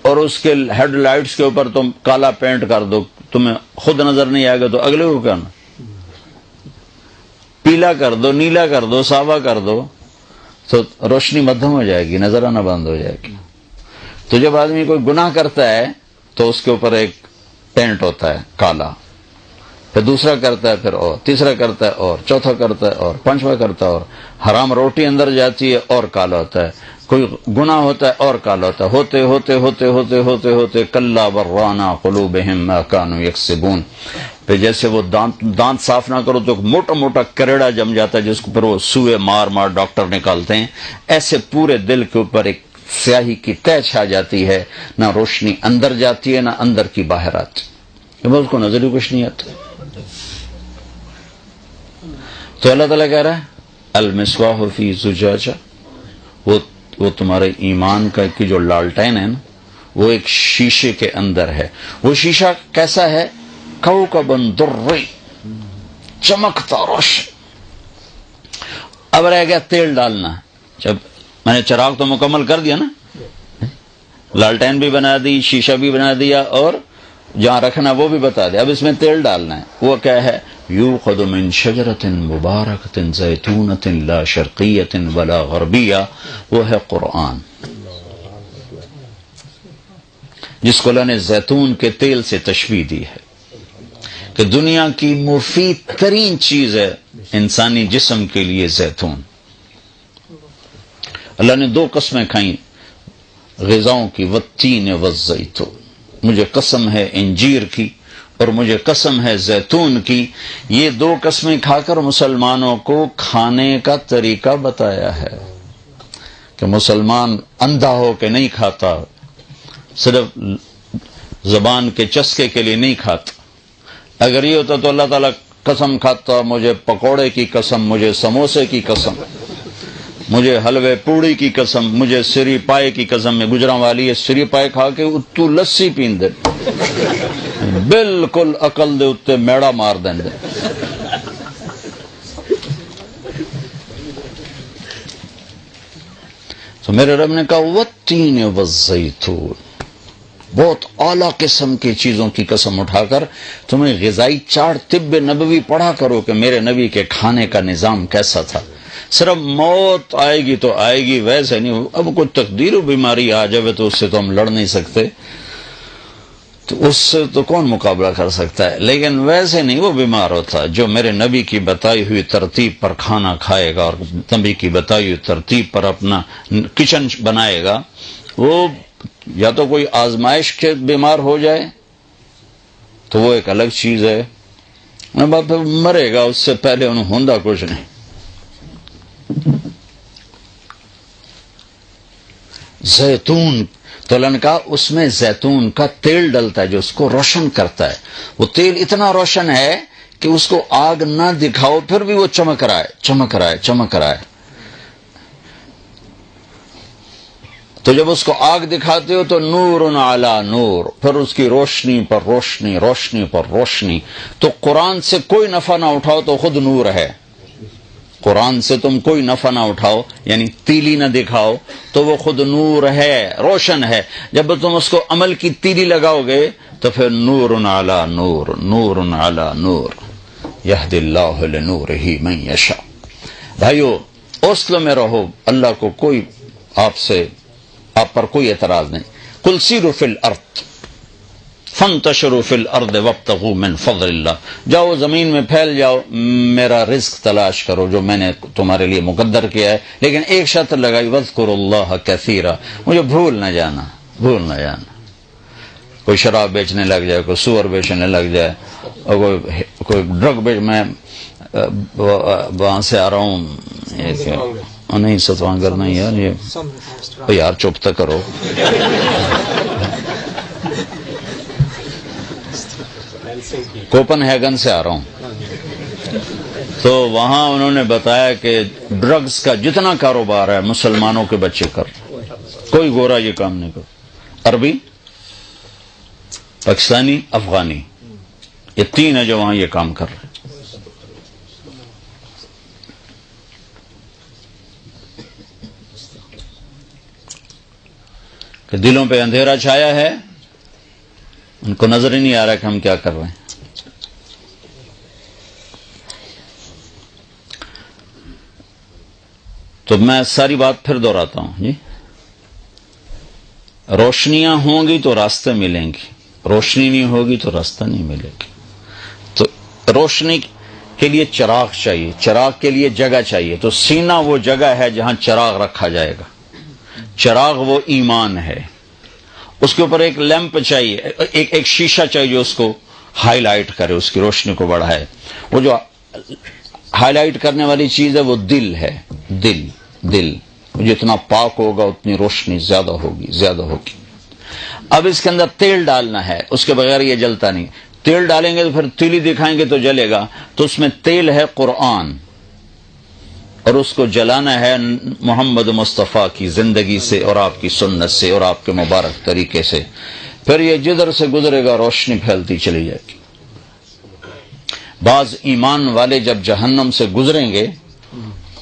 اور اس کے ہیڈ لائٹس کے اوپر تم کالا پینٹ کر دو، تمہیں خود نظر نہیں آئے گا تو اگلے کو کرنا، پیلا کر دو، نیلا کر دو، سابا کر دو، تو روشنی مدھم ہو جائے گی، نظر آنا بند ہو جائے گی. تو جب آدمی کوئی گناہ کرتا ہے تو اس کے اوپر ایک پینٹ ہوتا ہے کالا، پھر دوسرا کرتا ہے، پھر اور تیسرا کرتا ہے، اور چوتھا کرتا ہے، اور پانچواں کرتا ہے، اور حرام روٹی اندر جاتی ہے اور کالا ہوتا ہے، کوئی گناہ ہوتا ہے اور کالا ہوتا ہے. ہوتے ہوتے ہوتے ہوتے ہوتے ہوتے کلا برانا قلوبہم ما کانوا یکسبون. پھر جیسے وہ دانت صاف نہ کرو تو موٹا موٹا کریڑا جم جاتا ہے، جس کو پھر وہ سوئے مار ڈاکٹر نکالتے ہیں. ایسے پورے دل کے اوپر ایک سیاہی کی تہ چھا جاتی ہے، نہ روشنی اندر جاتی ہے نہ اندر کی باہر آتی. اس کو نظر ہی کچھ نہیں آتا. تو اللہ تعالیٰ کہہ رہا ہے المصباح فی زجاجہ، وہ تمہارے ایمان کا کی جو لالٹین ہے نا، وہ ایک شیشے کے اندر ہے. وہ شیشہ کیسا ہے؟ کوکب درّی، چمکتا روشن. اب رہ گیا تیل ڈالنا. جب میں نے چراغ تو مکمل کر دیا نا، لالٹین بھی بنا دی، شیشہ بھی بنا دیا، اور جہاں رکھنا وہ بھی بتا دیا. اب اس میں تیل ڈالنا ہے. وہ کیا ہے؟ یوقد من شجرۃ مبارکۃ زیتونۃ لا شرقیۃ ولا غربیہ. وہ ہے قرآن، جس کو اللہ نے زیتون کے تیل سے تشبیہ دی ہے کہ دنیا کی مفید ترین چیز ہے انسانی جسم کے لیے زیتون. اللہ نے 2 قسمیں کھائیں غذاؤں کی، والتین والزیتون. مجھے قسم ہے انجیر کی اور مجھے قسم ہے زیتون کی. یہ دو قسمیں کھا کر مسلمانوں کو کھانے کا طریقہ بتایا ہے کہ مسلمان اندھا ہو کے نہیں کھاتا، صرف زبان کے چسکے کے لیے نہیں کھاتا. اگر یہ ہوتا تو اللہ تعالیٰ قسم کھاتا، مجھے پکوڑے کی قسم، مجھے سموسے کی قسم، مجھے حلوے پوڑی کی قسم، مجھے سری پائے کی قسم. میں گجراں والی ہے سری پائے کھا کے اتو لسی پین دے، بالکل عقل دے اتے میڑا مار دیں دے. تو میرے رب نے کہا والتین والزیتون، بہت اعلیٰ قسم کی چیزوں کی قسم اٹھا کر تمہیں غذائی چارٹ طب نبوی پڑھا کرو کہ میرے نبی کے کھانے کا نظام کیسا تھا. صرف موت آئے گی تو آئے گی، ویسے نہیں. اب کوئی تقدیر و بیماری آ جائے تو اس سے تو ہم لڑ نہیں سکتے، تو اس سے تو کون مقابلہ کر سکتا ہے. لیکن ویسے نہیں وہ بیمار ہوتا. جو میرے نبی کی بتائی ہوئی ترتیب پر کھانا کھائے گا اور نبی کی بتائی ہوئی ترتیب پر اپنا کچن بنائے گا، وہ یا تو کوئی آزمائش کے بیمار ہو جائے تو وہ ایک الگ چیز ہے، پھر مرے گا، اس سے پہلے انہوں ہوندا کچھ نہیں. زیتون تو اللہ نے کہا اس میں زیتون کا تیل ڈلتا ہے جو اس کو روشن کرتا ہے. وہ تیل اتنا روشن ہے کہ اس کو آگ نہ دکھاؤ پھر بھی وہ چمک رہا ہے، چمک رہا ہے، چمک رہا ہے. تو جب اس کو آگ دکھاتے ہو تو نور علی نور، پھر اس کی روشنی پر روشنی، روشنی پر روشنی. تو قرآن سے کوئی نفع نہ اٹھاؤ تو خود نور ہے. قرآن سے تم کوئی نفع نہ اٹھاؤ، یعنی تیلی نہ دکھاؤ تو وہ خود نور ہے، روشن ہے. جب تم اس کو عمل کی تیلی لگاؤ گے تو پھر نور علی نور، نور علی نور، یہدی اللہ لنورہ من یشاء. بھائیو اوسلو میں رہو، اللہ کو کوئی آپ پر کوئی اعتراض نہیں. قل سیروا فی الارض فانتشروا فی الارض وابتغوا من فضل اللہ. جاؤ زمین میں پھیل جاؤ، میرا رزق تلاش کرو جو میں نے تمہارے لیے مقدر کیا ہے. لیکن ایک شرط لگائی، واذکروا اللہ کثیرا، مجھے بھول نہ جانا، بھول نہ جانا. کوئی شراب بیچنے لگ جائے، کوئی سور بیچنے لگ جائے، اور کوئی ڈرگ میں وہاں سے آ رہا ہوں، نہیں ستوانگر نہیں یار، یہ یار چپ تک کرو. کوپن ہیگن سے آ رہا ہوں، تو وہاں انہوں نے بتایا کہ ڈرگز کا جتنا کاروبار ہے مسلمانوں کے بچے کر، کوئی گورا یہ کام نہیں کر. عربی، پاکستانی، افغانی، یہ تین ہے جو وہاں یہ کام کر رہے ہیں. کہ دلوں پہ اندھیرا چھایا ہے، ان کو نظر ہی نہیں آ رہا کہ ہم کیا کر رہے ہیں. تو میں ساری بات پھر دہراتا ہوں جی. روشنیاں ہوں گی تو راستے ملیں گی، روشنی نہیں ہوگی تو راستہ نہیں ملے گی. تو روشنی کے لیے چراغ چاہیے، چراغ کے لیے جگہ چاہیے. تو سینہ وہ جگہ ہے جہاں چراغ رکھا جائے گا. چراغ وہ ایمان ہے. اس کے اوپر ایک لیمپ چاہیے، ایک شیشہ چاہیے جو اس کو ہائی لائٹ کرے، اس کی روشنی کو بڑھائے. وہ جو ہائی لائٹ کرنے والی چیز ہے وہ دل ہے. دل جتنا پاک ہوگا اتنی روشنی زیادہ ہوگی، زیادہ ہوگی. اب اس کے اندر تیل ڈالنا ہے، اس کے بغیر یہ جلتا نہیں. تیل ڈالیں گے تو پھر تیلی دکھائیں گے تو جلے گا. تو اس میں تیل ہے قرآن، اور اس کو جلانا ہے محمد مصطفیٰ کی زندگی سے اور آپ کی سنت سے اور آپ کے مبارک طریقے سے. پھر یہ جدھر سے گزرے گا روشنی پھیلتی چلی جائے گی. بعض ایمان والے جب جہنم سے گزریں گے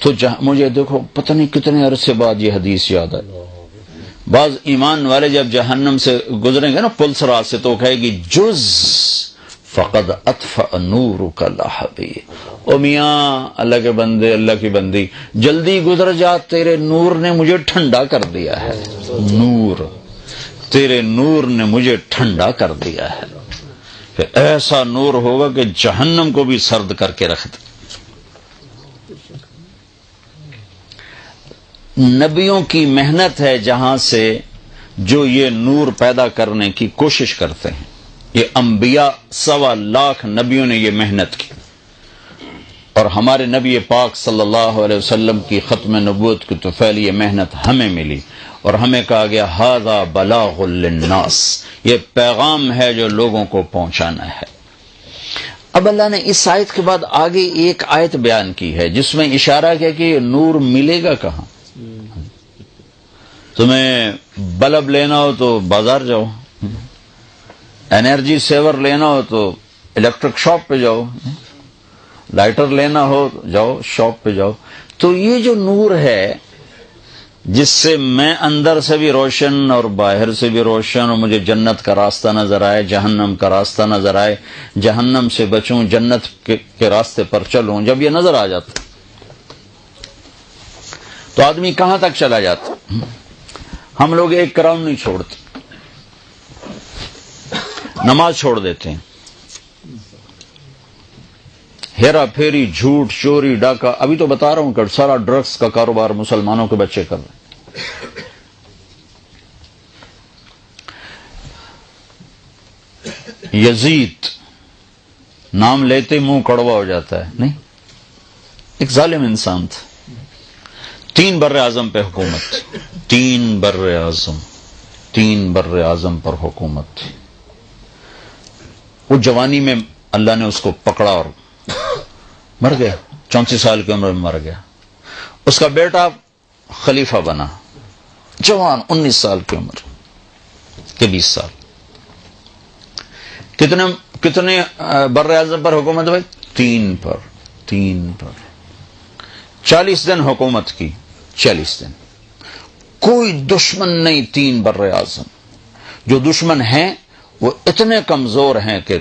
تو مجھے دیکھو پتہ نہیں کتنے عرصے بعد یہ حدیث یاد ہے. بعض ایمان والے جب جہنم سے گزریں گے نا پلسرات سے، تو کہے گی جز فقد اطفأ نورک لہبی. او میاں اللہ کے بندے، اللہ کی بندی، جلدی گزر جا، تیرے نور نے مجھے ٹھنڈا کر دیا ہے. نور، تیرے نور نے مجھے ٹھنڈا کر دیا ہے. کہ ایسا نور ہوگا کہ جہنم کو بھی سرد کر کے رکھ دے. نبیوں کی محنت ہے جہاں سے جو یہ نور پیدا کرنے کی کوشش کرتے ہیں. یہ انبیاء 1.25 لاکھ نبیوں نے یہ محنت کی، اور ہمارے نبی پاک صلی اللہ علیہ وسلم کی ختم نبوت کی طفیل یہ محنت ہمیں ملی، اور ہمیں کہا گیا ھذا بلاغ للناس، یہ پیغام ہے جو لوگوں کو پہنچانا ہے. اب اللہ نے اس آیت کے بعد آگے ایک آیت بیان کی ہے جس میں اشارہ کیا کہ یہ نور ملے گا کہاں. تمہیں بلب لینا ہو تو بازار جاؤ، انرجی سیور لینا ہو تو الیکٹرک شاپ پہ جاؤ، لائٹر لینا ہو تو جاؤ شاپ پہ جاؤ. تو یہ جو نور ہے جس سے میں اندر سے بھی روشن اور باہر سے بھی روشن، اور مجھے جنت کا راستہ نظر آئے، جہنم کا راستہ نظر آئے، جہنم سے بچوں، جنت کے راستے پر چلوں، جب یہ نظر آ جاتا تو آدمی کہاں تک چلا جاتا. ہم لوگ ایک کراؤنڈ نہیں چھوڑتے، نماز چھوڑ دیتے ہیں، ہیرا پھیری، جھوٹ، چوری، ڈاکہ. ابھی تو بتا رہا ہوں کہ سارا ڈرگس کا کاروبار مسلمانوں کے بچے کر رہے ہیں. یزید نام لیتے منہ کڑوا ہو جاتا ہے، نہیں، ایک ظالم انسان تھا. 3 بر اعظم پہ حکومت، 3 بر اعظم پر حکومت تھی. وہ جوانی میں اللہ نے اس کو پکڑا اور مر گیا، 34 سال کی عمر میں مر گیا. اس کا بیٹا خلیفہ بنا، جوان، 19 سال کی عمر کے 20 سال. کتنے بر اعظم پر حکومت بھائی؟ 3 پر 40 دن حکومت کی، 40 دن. کوئی دشمن نہیں 3 بر اعظم. جو دشمن ہیں وہ اتنے کمزور ہیں کہ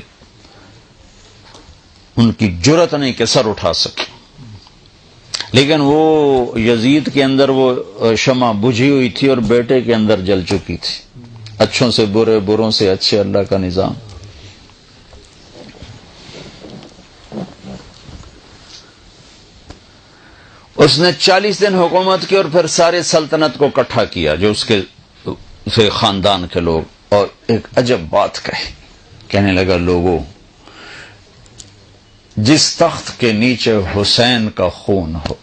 ان کی جرت نہیں کہ سر اٹھا سکے. لیکن وہ یزید کے اندر وہ شمع بجھی ہوئی تھی اور بیٹے کے اندر جل چکی تھی. اچھوں سے برے، بروں سے اچھے، اللہ کا نظام. اس نے 40 دن حکومت کی اور پھر سارے سلطنت کو اکٹھا کیا جو اس کے خاندان کے لوگ، اور ایک عجب بات کہنے لگا، لوگوں، جس تخت کے نیچے حسین کا خون ہو،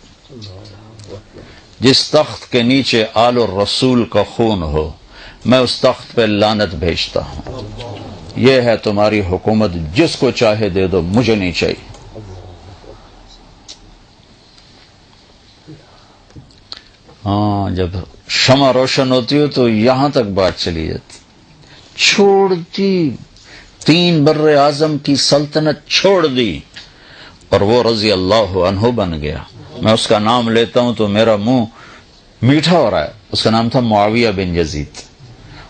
جس تخت کے نیچے آل الرسول کا خون ہو، میں اس تخت پہ لعنت بھیجتا ہوں. یہ ہے تمہاری حکومت، جس کو چاہے دے دو، مجھے نہیں چاہیے. ہاں، جب شمع روشن ہوتی ہو تو یہاں تک بات چلی جاتی. چھوڑ دی، 3 بر اعظم کی سلطنت چھوڑ دی، اور وہ رضی اللہ عنہ بن گیا. میں اس کا نام لیتا ہوں تو میرا منہ میٹھا ہو رہا ہے. اس کا نام تھا معاویہ بن یزید،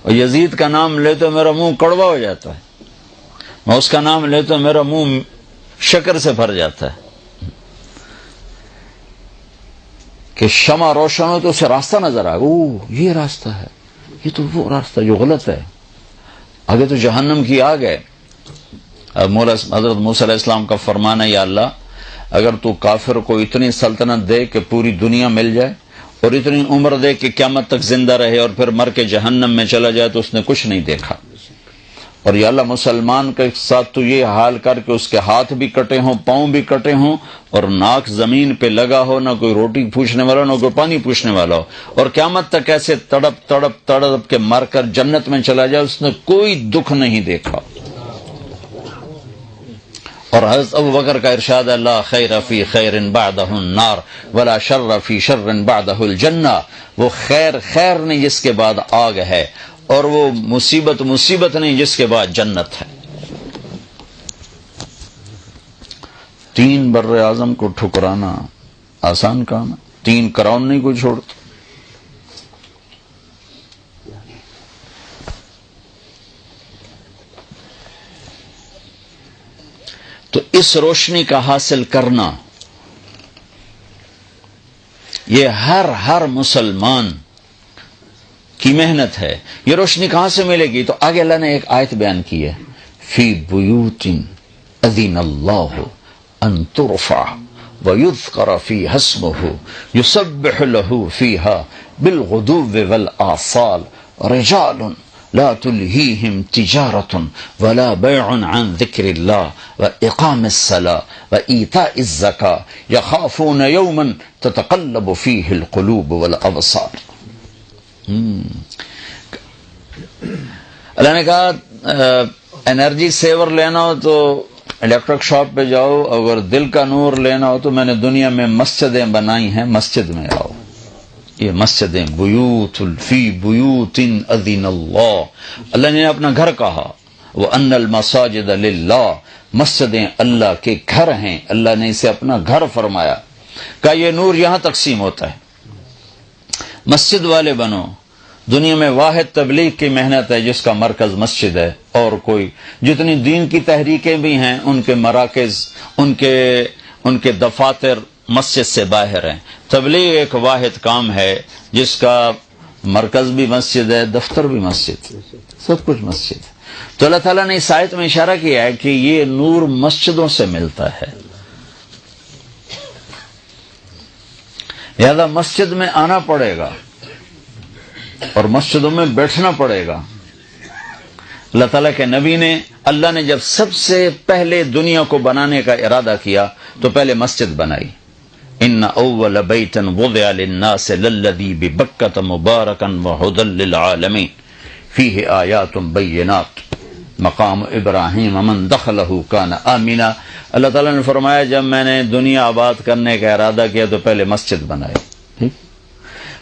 اور یزید کا نام لیتے تو میرا منہ کڑوا ہو جاتا ہے. میں اس کا نام لیتا ہوں میرا منہ شکر سے بھر جاتا ہے. کہ شمع روشن ہو تو اسے راستہ نظر آئے، اوہ یہ راستہ ہے، یہ تو وہ راستہ جو غلط ہے، آگے تو جہنم کی آگ ہے. حضرت موسیٰ علیہ السلام کا فرمان ہے، یا اللہ اگر تو کافر کو اتنی سلطنت دے کہ پوری دنیا مل جائے، اور اتنی عمر دے کہ قیامت تک زندہ رہے، اور پھر مر کے جہنم میں چلا جائے، تو اس نے کچھ نہیں دیکھا. اور یا اللہ مسلمان کے ساتھ تو یہ حال کر کہ اس کے ہاتھ بھی کٹے ہوں، پاؤں بھی کٹے ہوں، اور ناک زمین پہ لگا ہو، نہ کوئی روٹی پوچھنے والا، نہ کوئی پانی پوچھنے والا ہو، اور قیامت تک ایسے تڑپ کے مر کر جنت میں چلا جائے، اس نے کوئی دکھ نہیں دیکھا. اور حضرت ابو بکر کا ارشاد، لا خیر فی خیر بعدہ النار ولا شر فی شر بعدہ الجنہ. وہ خیر نہیں جس کے بعد آگ ہے، اور وہ مصیبت نہیں جس کے بعد جنت ہے. 3 بر اعظم کو ٹھکرانا آسان کام ہے، 3 کراؤن نہیں کوئی چھوڑتا. تو اس روشنی کا حاصل کرنا یہ ہر مسلمان کی محنت ہے. یہ روشنی کہاں سے ملے گی؟ تو آگے اللہ نے ایک آیت بیان کی ہے، فی بیوت اذن اللہ ان ترفع ویذکر فیہا اسمہ یسبح لہ فیہا بالغدو والآصال رجال لا تلهيهم تجارة ولا بيع عن ذكر الله وإقام الصلاة وإيتاء الزكاة يخافون يوما تتقلب فيه القلوب والأبصار. اللہ نے کہا انرجی سیور لینا ہو تو الیکٹرک شاپ پہ جاؤ، اگر دل کا نور لینا ہو تو میں نے دنیا میں مسجدیں بنائی ہیں، مسجد میں آؤ. یہ مسجدیں بیوت فی بیوت اذن اللہ نے اپنا گھر کہا، وَأَنَّ الْمَسَاجِدَ لِلَّهِ، مسجدیں اللہ کے گھر ہیں، اللہ نے اسے اپنا گھر فرمایا. کہ یہ نور یہاں تقسیم ہوتا ہے، مسجد والے بنو. دنیا میں واحد تبلیغ کی محنت ہے جس کا مرکز مسجد ہے، اور کوئی جتنی دین کی تحریکیں بھی ہیں ان کے مراکز، ان کے دفاتر مسجد سے باہر ہیں. تبلیغ ایک واحد کام ہے جس کا مرکز بھی مسجد ہے، دفتر بھی مسجد، سب کچھ مسجد. تو اللہ تعالیٰ نے اس آیت میں اشارہ کیا ہے کہ یہ نور مسجدوں سے ملتا ہے، لہذا مسجد میں آنا پڑے گا اور مسجدوں میں بیٹھنا پڑے گا. اللہ تعالیٰ کے نبی نے، اللہ نے جب سب سے پہلے دنیا کو بنانے کا ارادہ کیا تو پہلے مسجد بنائی. ان اول بیت وضع للناس للذی ببکۃ مبارکا وہدی للعالمین فیہ آیات بینات مقام ابراہیم من دخلہ کان آمنا. اللہ تعالیٰ نے فرمایا جب میں نے دنیا آباد کرنے کا ارادہ کیا تو پہلے مسجد بنائی.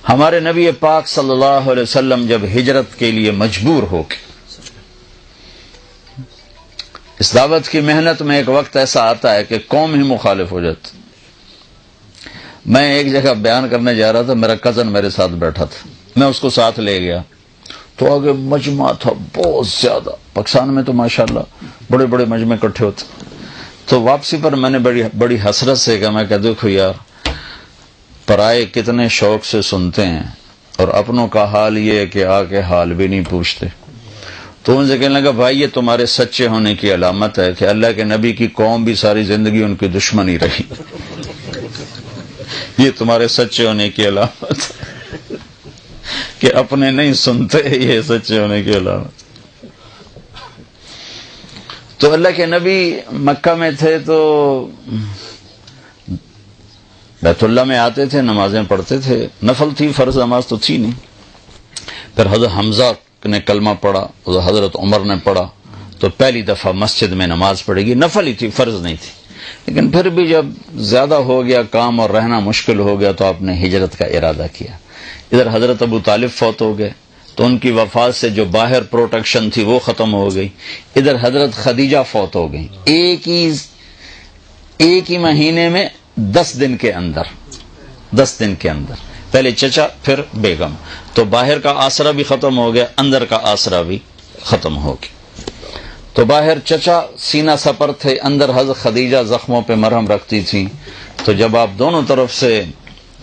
ہمارے نبی پاک صلی اللہ علیہ وسلم جب ہجرت کے لیے مجبور ہو کے، اس دعوت کی محنت میں ایک وقت ایسا آتا ہے کہ قوم ہی مخالف ہو جاتی. میں ایک جگہ بیان کرنے جا رہا تھا، میرا کزن میرے ساتھ بیٹھا تھا، میں اس کو ساتھ لے گیا تو آگے مجمع تھا بہت زیادہ. پاکستان میں تو ماشاءاللہ بڑے بڑے مجمع اکٹھے ہوتے. تو واپسی پر میں نے بڑی حسرت سے کہا، میں کہ دیکھو یار، پرائے کتنے شوق سے سنتے ہیں اور اپنوں کا حال یہ ہے کہ آ کے حال بھی نہیں پوچھتے. تو ان سے کہنے لگا بھائی یہ تمہارے سچے ہونے کی علامت ہے کہ اللہ کے نبی کی قوم بھی ساری زندگی ان کی دشمنی رہی. یہ تمہارے سچے ہونے کی علامت ہے کہ اپنے نہیں سنتے، یہ سچے ہونے کی علامت. تو اللہ کے نبی مکہ میں تھے تو بیت اللہ میں آتے تھے، نمازیں پڑھتے تھے، نفل تھی، فرض نماز تو تھی نہیں. پھر حضرت حمزہ نے کلمہ پڑھا، حضرت عمر نے پڑھا، تو پہلی دفعہ مسجد میں نماز پڑھے گی. نفل ہی تھی، فرض نہیں تھی. لیکن پھر بھی جب زیادہ ہو گیا کام اور رہنا مشکل ہو گیا تو آپ نے ہجرت کا ارادہ کیا. ادھر حضرت ابو طالب فوت ہو گئے تو ان کی وفات سے جو باہر پروٹیکشن تھی وہ ختم ہو گئی. ادھر حضرت خدیجہ فوت ہو گئی ایک ہی مہینے میں 10 دن کے اندر. پہلے چچا پھر بیگم. تو باہر کا آسرا بھی ختم ہو گیا، اندر کا آسرا بھی ختم ہو گیا. تو باہر چچا سینہ سپر تھے، اندر حضرت خدیجہ زخموں پہ مرہم رکھتی تھیں. تو جب آپ دونوں طرف سے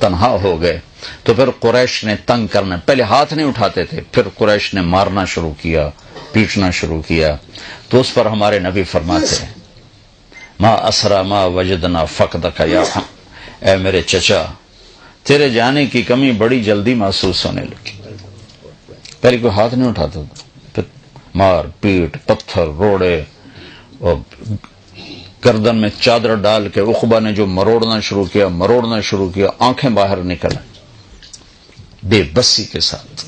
تنہا ہو گئے تو پھر قریش نے تنگ کرنا، پہلے ہاتھ نہیں اٹھاتے تھے، پھر قریش نے مارنا شروع کیا، پیٹنا شروع کیا. تو اس پر ہمارے نبی فرماتے ہیں ما اسرا ما وجدنا فقدک یا اے میرے چچا، تیرے جانے کی کمی بڑی جلدی محسوس ہونے لگی. پہلے کوئی ہاتھ نہیں اٹھاتا تھا، پھر مار پیٹ، پتھر، روڑے، اور گردن میں چادر ڈال کے عقبہ نے جو مروڑنا شروع کیا، آنکھیں باہر نکل بے بسی کے ساتھ.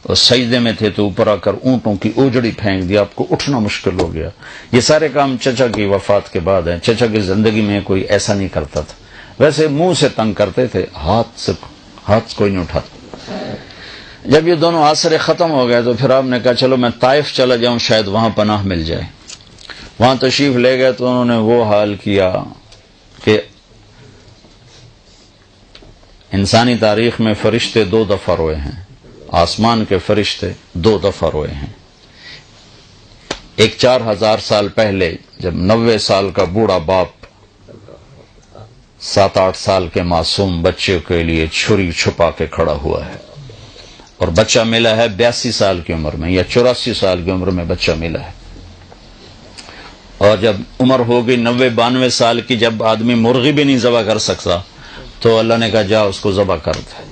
اور سجدے میں تھے تو اوپر آ کر اونٹوں کی اوجڑی پھینک دی، آپ کو اٹھنا مشکل ہو گیا. یہ سارے کام چچا کی وفات کے بعد ہیں. چچا کی زندگی میں کوئی ایسا نہیں کرتا تھا. ویسے منہ سے تنگ کرتے تھے، ہاتھ کوئی نہیں اٹھاتا. جب یہ دونوں آسرے ختم ہو گئے تو پھر آپ نے کہا چلو میں طائف چلا جاؤں، شاید وہاں پناہ مل جائے. وہاں تشریف لے گئے تو انہوں نے وہ حال کیا کہ انسانی تاریخ میں فرشتے 2 دفعہ روئے ہیں، آسمان کے فرشتے 2 دفعہ روئے ہیں. ایک 4000 سال پہلے جب 90 سال کا بوڑھا باپ 7-8 سال کے معصوم بچے کے لیے چھری چھپا کے کھڑا ہوا ہے، اور بچہ ملا ہے 82 سال کی عمر میں یا 84 سال کی عمر میں بچہ ملا ہے. اور جب عمر ہو گئی 90-92 سال کی، جب آدمی مرغی بھی نہیں ذبح کر سکتا تو اللہ نے کہا جا اس کو ذبح کر دے.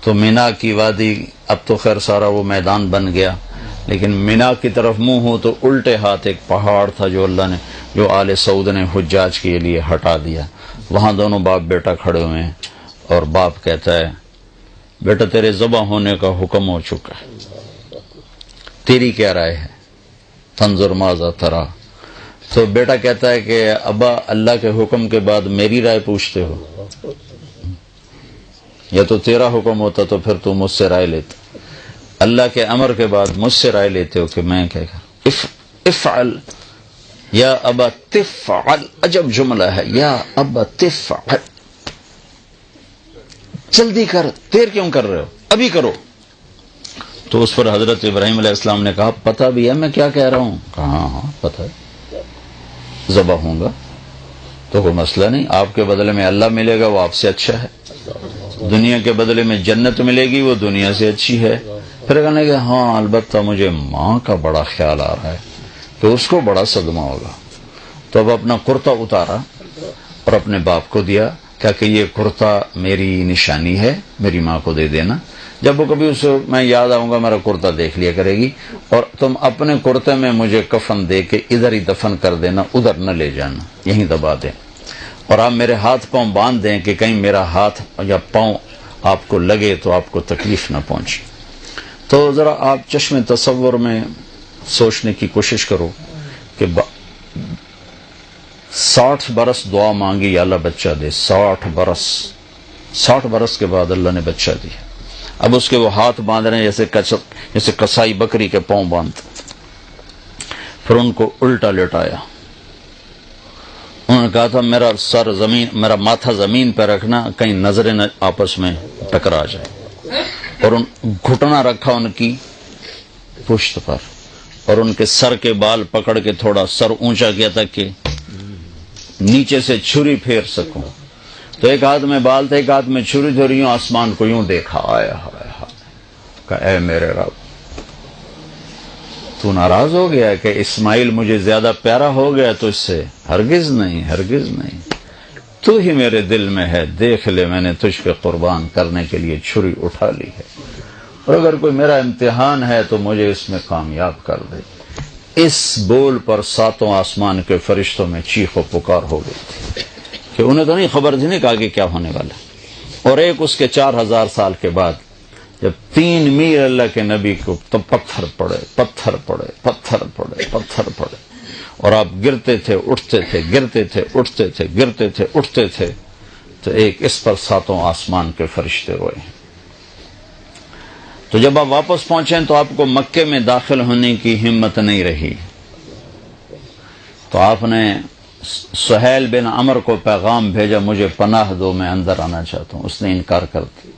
تو مینا کی وادی، اب تو خیر سارا وہ میدان بن گیا، لیکن مینا کی طرف منہ ہو تو الٹے ہاتھ ایک پہاڑ تھا جو اللہ نے، جو آل سعود نے حجاج کے لیے ہٹا دیا. وہاں دونوں باپ بیٹا کھڑے ہوئے ہیں، اور باپ کہتا ہے بیٹا تیرے ذبح ہونے کا حکم ہو چکا ہے، تیری کیا رائے ہے؟ تنظر ماذا ترا. تو بیٹا کہتا ہے کہ ابا اللہ کے حکم کے بعد میری رائے پوچھتے ہو؟ یا تو تیرا حکم ہوتا تو پھر تو مجھ سے رائے لیتا، اللہ کے امر کے بعد مجھ سے رائے لیتے ہو کہ میں کیا کروں؟ افعل یا ابا تفعل، عجب جملہ ہے، یا ابا تفعل، جلدی کر، دیر کیوں کر رہے ہو، ابھی کرو. تو اس پر حضرت ابراہیم علیہ السلام نے کہا پتہ بھی ہے میں کیا کہہ رہا ہوں؟ کہا ہاں پتہ ہے، ذبح ہوں گا تو کوئی مسئلہ نہیں، آپ کے بدلے میں اللہ ملے گا وہ آپ سے اچھا ہے، دنیا کے بدلے میں جنت ملے گی وہ دنیا سے اچھی ہے. پھر کہنے کہ ہاں البتہ مجھے ماں کا بڑا خیال آ رہا ہے کہ اس کو بڑا صدمہ ہوگا. تو اب اپنا کرتا اتارا اور اپنے باپ کو دیا، کیا کہ یہ کرتا میری نشانی ہے، میری ماں کو دے دینا، جب وہ کبھی اسے میں یاد آؤں گا میرا کرتا دیکھ لیا کرے گی، اور تم اپنے کرتے میں مجھے کفن دے کے ادھر ہی دفن کر دینا، ادھر نہ لے جانا، یہیں دبا دیں، اور آپ میرے ہاتھ پاؤں باندھ دیں کہ کہیں میرا ہاتھ یا پاؤں آپ کو لگے تو آپ کو تکلیف نہ پہنچے. تو ذرا آپ چشم تصور میں سوچنے کی کوشش کرو کہ 60 برس دعا مانگی یا اللہ بچہ دے، 60 برس کے بعد اللہ نے بچہ دیا. اب اس کے وہ ہاتھ باندھ رہے ہیں جیسے کسائی بکری کے پاؤں باندھتے. پھر ان کو الٹا لٹایا، انہوں نے کہا تھا میرا سر زمین، میرا ماتھا زمین پہ رکھنا کہیں نظریں آپس میں ٹکرا جائے، اور ان گھٹنا رکھا ان کی پشت پر، اور ان کے سر کے بال پکڑ کے تھوڑا سر اونچا کیا تھا کہ نیچے سے چھری پھیر سکوں. تو ایک ہاتھ میں بال تھے، ایک ہاتھ میں چھری تھی، اور یوں آسمان کو یوں دیکھا، آیا کہ اے میرے رب تو ناراض ہو گیا کہ اسماعیل مجھے زیادہ پیارا ہو گیا تو اس سے؟ ہرگز نہیں، ہرگز نہیں، تو ہی میرے دل میں ہے، دیکھ لے میں نے تجھ پہ قربان کرنے کے لیے چھری اٹھا لی ہے، اور اگر کوئی میرا امتحان ہے تو مجھے اس میں کامیاب کر دے. اس بول پر 7 آسمان کے فرشتوں میں چیخ و پکار ہو گئی تھی کہ انہیں تو نہیں خبر تھی، نہیں کہا کہ کیا ہونے والا. اور ایک اس کے 4000 سال کے بعد جب 3 میل اللہ کے نبی کو تو پتھر پڑے، پتھر پڑے، پتھر پڑے، پتھر پڑے، اور آپ گرتے تھے اٹھتے تھے، گرتے تھے اٹھتے تھے، گرتے تھے اٹھتے تھے، تو ایک اس پر 7 آسمان کے فرشتے روئے. تو جب آپ واپس پہنچیں تو آپ کو مکے میں داخل ہونے کی ہمت نہیں رہی، تو آپ نے سہیل بن عمر کو پیغام بھیجا مجھے پناہ دو، میں اندر آنا چاہتا ہوں. اس نے انکار کر دیا.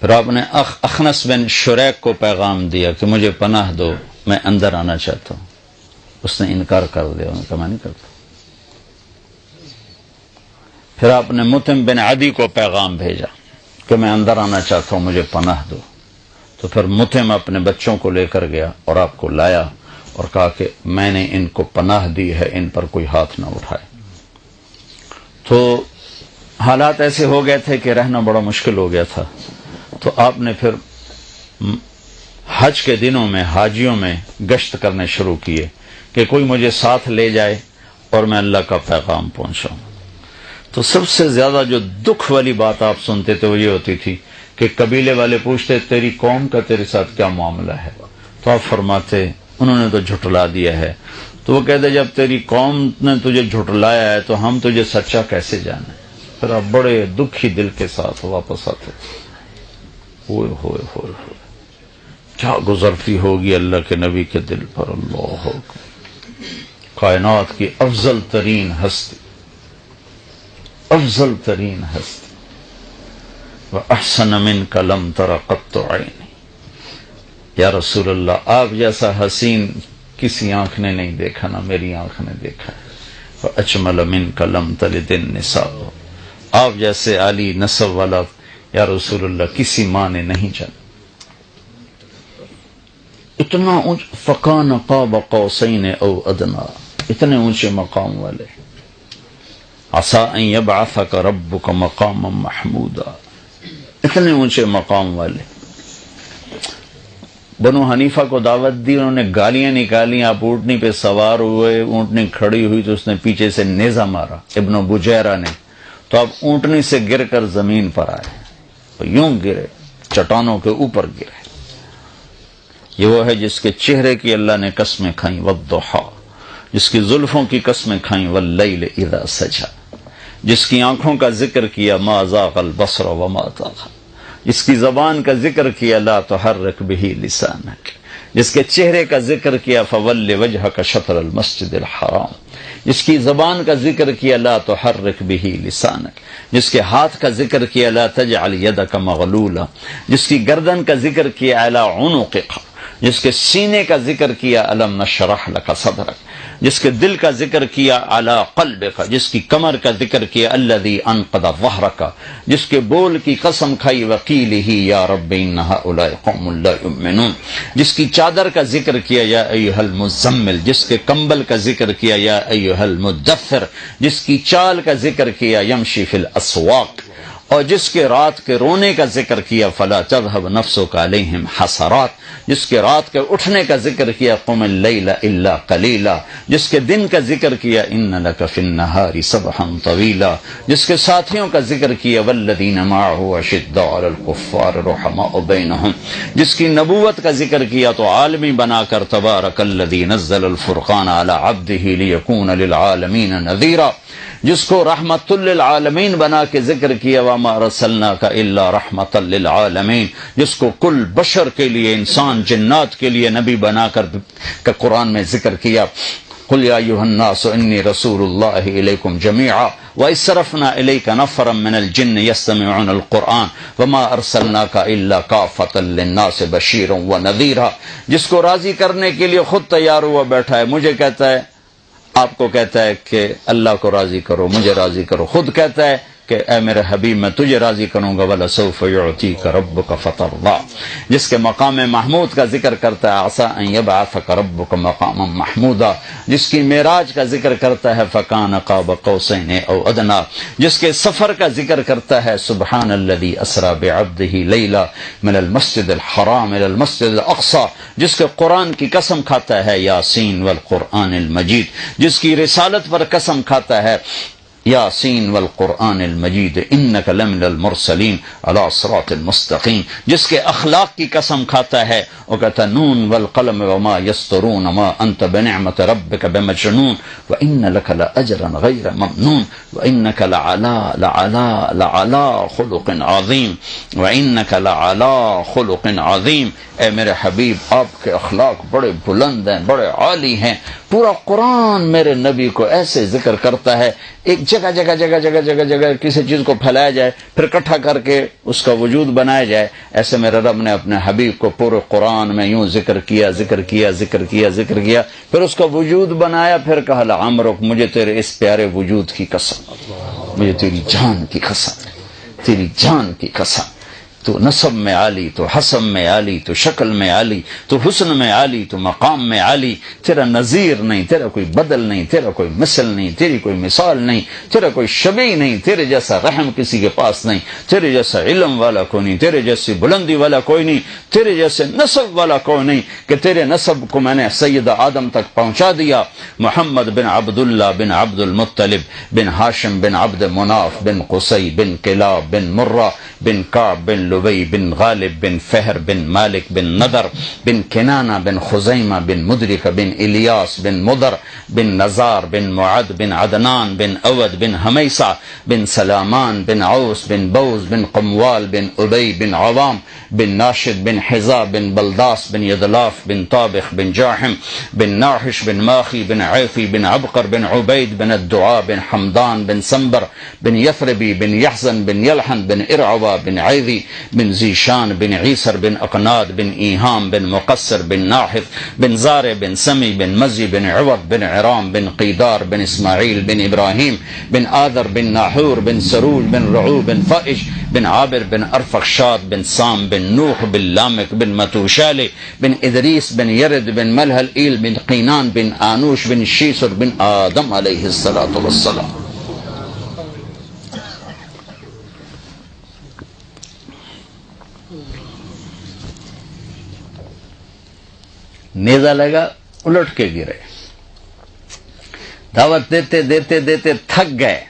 پھر آپ نے اخنس بن شریک کو پیغام دیا کہ مجھے پناہ دو، میں اندر آنا چاہتا ہوں. اس نے انکار کر دیا، انہوں نے کہا میں نہیں کرتا. پھر آپ نے مطعم بن عدی کو پیغام بھیجا کہ میں اندر آنا چاہتا ہوں، مجھے پناہ دو. تو پھر مطعم اپنے بچوں کو لے کر گیا اور آپ کو لایا اور کہا کہ میں نے ان کو پناہ دی ہے، ان پر کوئی ہاتھ نہ اٹھائے. تو حالات ایسے ہو گئے تھے کہ رہنا بڑا مشکل ہو گیا تھا. تو آپ نے پھر حج کے دنوں میں حاجیوں میں گشت کرنے شروع کیے کہ کوئی مجھے ساتھ لے جائے اور میں اللہ کا پیغام پہنچاؤں. تو سب سے زیادہ جو دکھ والی بات آپ سنتے تھے وہ یہ ہوتی تھی کہ قبیلے والے پوچھتے تیری قوم کا تیرے ساتھ کیا معاملہ ہے؟ تو آپ فرماتے انہوں نے تو جھٹلا دیا ہے. تو وہ کہتے جب تیری قوم نے تجھے جھٹلایا ہے تو ہم تجھے سچا کیسے جانے؟ پھر آپ بڑے دکھی دل کے ساتھ واپس آتے. ہوئے ہوئے ہوئے ہوئے کیا گزرتی ہوگی اللہ کے نبی کے دل پر. اللہ کائنات کی افضل ترین ہستی، افضل ترین ہستی. وَأَحْسَنَ مِنْكَ لَمْ تَرَ قَطُّ عَيْنِي. یا رسول اللہ آپ جیسا حسین کسی آنکھ نے نہیں دیکھا، نہ میری آنکھ نے دیکھا. وَأَجْمَلَ مِنْكَ لَمْ تَلِدِ النِّسَاءُ. آپ جیسے عالی نسب والا یا رسول اللہ کسی ماں نے نہیں جانا. اتنا اونچا فَقَانَ قَابَ قَوْسَيْنِ أَوْ أَدْنَىٰ، اتنے اونچے مقام والے. عسى ان يبعثك ربك مقاما محمودا. اتنے اونچے مقام والے. بنو حنیفہ کو دعوت دی، انہوں نے گالیاں نکالی. آپ اونٹنی پہ سوار ہوئے، اونٹنی کھڑی ہوئی تو اس نے پیچھے سے نیزہ مارا ابن بجیرہ نے، تو آپ اونٹنی سے گر کر زمین پر آئے، یوں گرے، چٹانوں کے اوپر گرے. یہ وہ ہے جس کے چہرے کی اللہ نے قسمیں کھائیں، والضحیٰ، جس کی زلفوں کی قسمیں کھائیں، واللیل اذا سجا، جس کی آنکھوں کا ذکر کیا، ما زاغ البصر وما طغى، جس کی زبان کا ذکر کیا، لا تحرک بہ لسانک، جس کے چہرے کا ذکر کیا، فول وجہک شطر المسجد الحرام، جس کی زبان کا ذکر کیا، لا تحرک بہ لسانک، جس کے ہاتھ کا ذکر کیا، لا تجعل یدک مغلولا، جس کی گردن کا ذکر کیا، علی عنقک، جس کے سینے کا ذکر کیا، الم نشرح لک صدرک، جس کے دل کا ذکر کیا، علی قلبک، جس کی کمر کا ذکر کیا، الذی انقض ظہرک، جس کے بول کی قسم کھائی، وقیلہ یا رب ان ہؤلاء قوم لا یؤمنون، جس کی چادر کا ذکر کیا، یا ایھا المزمل، جس کے کمبل کا ذکر کیا، یا ایھا المدثر، جس کی چال کا ذکر کیا، یمشی فی الاسواق، اور جس کے رات کے رونے کا ذکر کیا، فلا تذهب نفسك علیہم حسرات، جس کے رات کے اٹھنے کا ذکر کیا، قم اللیل الا قلیلا، جس کے دن کا ذکر کیا، ان لک فی النہار سبحا طویلا، جس کے ساتھیوں کا ذکر کیا، والذین معه اشداء علی الکفار رحماء بینہم، جس کی نبوت کا ذکر کیا تو عالمی بنا کر، تبارک الذی نزل الفرقان علی عبدہ لیکون للعالمین نذیرا، جس کو رحمت للعالمین بنا کے ذکر کیا، وما ارسلناک الا رحمتا للعالمین، جس کو کل بشر کے لیے، انسان جنات کے لیے نبی بنا کر قرآن میں ذکر کیا. قل یا ایھا الناس انی رسول اللہ الیکم جمیعا وَإِذْ صَرَفْنَا إِلَيْكَ نَفَرًا مِّنَ الْجِنِّ يَسْتَمِعُونَ الْقُرْآنَ وَمَا أَرْسَلْنَاكَ إِلَّا كَافَّةً لِّلنَّاسِ بَشِيرًا وَنَذِيرًا، جس کو راضی کرنے کے لیے خود تیار ہوا بیٹھا ہے. مجھے کہتا ہے، آپ کو کہتا ہے کہ اللہ کو راضی کرو، مجھے راضی کرو. خود کہتا ہے کہ اے میرے حبیب میں تجھے راضی کروں گا، وَلَسَوْفَ يُعْطِيكَ رَبُّكَ فَتَرْضَىٰ، جس کے مقام محمود کا ذکر کرتا ہے، عَسَىٰ أَن يَبْعَثَكَ رَبُّكَ مَقَامًا مَحْمُودًا، جس کی معراج کا ذکر کرتا ہے، فَكَانَ قَابَ قَوْسَيْنِ أَوْ أَدْنَىٰ، جس کے سفر کا ذکر کرتا ہے، سبحان الذي أسرى بعبده ليلا من المسجد الحرام إلى المسجد الأقصى، جس کے قرآن کی قسم کھاتا ہے، یاسین والقرآن المجید، جس کی رسالت پر قسم کھاتا ہے، یاسین والقرآن المجید انک لمن المرسلین علی صراط المستقیم، جس کے اخلاق کی قسم کھاتا ہے، وہ کہتا نون والقلم وما یسطرون ما انت بنعمت ربک بمجنون وان لک لاجرا غیر ممنون وانک لعلی خلق عظیم وانک لعلی خلق عظیم. اے میرے حبیب، آپ کے اخلاق بڑے بلند ہیں، بڑے عالی ہیں. پورا قرآن میرے نبی کو ایسے ذکر کرتا ہے، ایک جگہ جگہ جگہ جگہ جگہ جگہ کسی چیز کو پھیلایا جائے، پھر اکٹھا کر کے اس کا وجود بنایا جائے. ایسے میرے رب نے اپنے حبیب کو پورے قرآن میں یوں ذکر کیا ذکر کیا ذکر کیا ذکر کیا، پھر اس کا وجود بنایا، پھر کہا لعمرک، مجھے تیرے اس پیارے وجود کی قسم، مجھے تیری جان کی قسم، تیری جان کی قسم، تو نسب میں عالی، تو حسب میں عالی، تو شکل میں عالی، تو حسن میں عالی، تو مقام میں عالی، تیرا نظیر نہیں، تیرا کوئی بدل نہیں، تیرا کوئی مثل نہیں، تیری کوئی مثال نہیں، تیرا کوئی شبیہ نہیں، تیرے جیسا رحم کسی کے پاس نہیں، تیرے جیسا علم والا کوئی نہیں، تیرے جیسی بلندی والا کوئی نہیں، تیرے جیسے نسب والا کوئی نہیں، کہ تیرے نسب کو میں نے سیدہ آدم تک پہنچا دیا. محمد بن عبداللہ بن عبد المطلب بن ہاشم بن عبد مناف بن قصی بن کلاب بن مرہ بن کعب بن لبی بن غالب بن فہر بن مالک بن نضر بن کنانہ بن خزیمہ بن مدرک بن الیاس بن مضر بن نزار بن معد بن عدنان بن اود بن حمیسہ بن سلامان بن عوس بن بوز بن قموال بن ابی بن عوام بن ناشد بن حزا بن بلداس بن یدلاف بن طابخ بن جاحم بن ناحش بن ماخی بن عیفی بن عبقر بن عبید بن الدعاء بن حمدان بن سنبر بن یثربی بن یحزن بن یلحن بن ارعوہ بن عیذی بن زیشان بن عیسر بن اقناد بن ایہام بن مقصر بن ناحف بن زار بن سمی بن مزی بن عوض بن عرام بن قیدار بن اسماعیل بن ابراہیم بن آذر بن ناحور بن سرول بن رعو بن فائش بن عابر بن ارفخشاد بن سام بن نوح بن لامک بن متوشال بن ادریس بن یرد بن ملحل ایل بن قینان بن آنوش بن شیسر بن آدم علیہ الصلاۃ والسلام. نیزہ لگا, الٹ کے گرے. دعوت دیتے دیتے دیتے تھک گئے.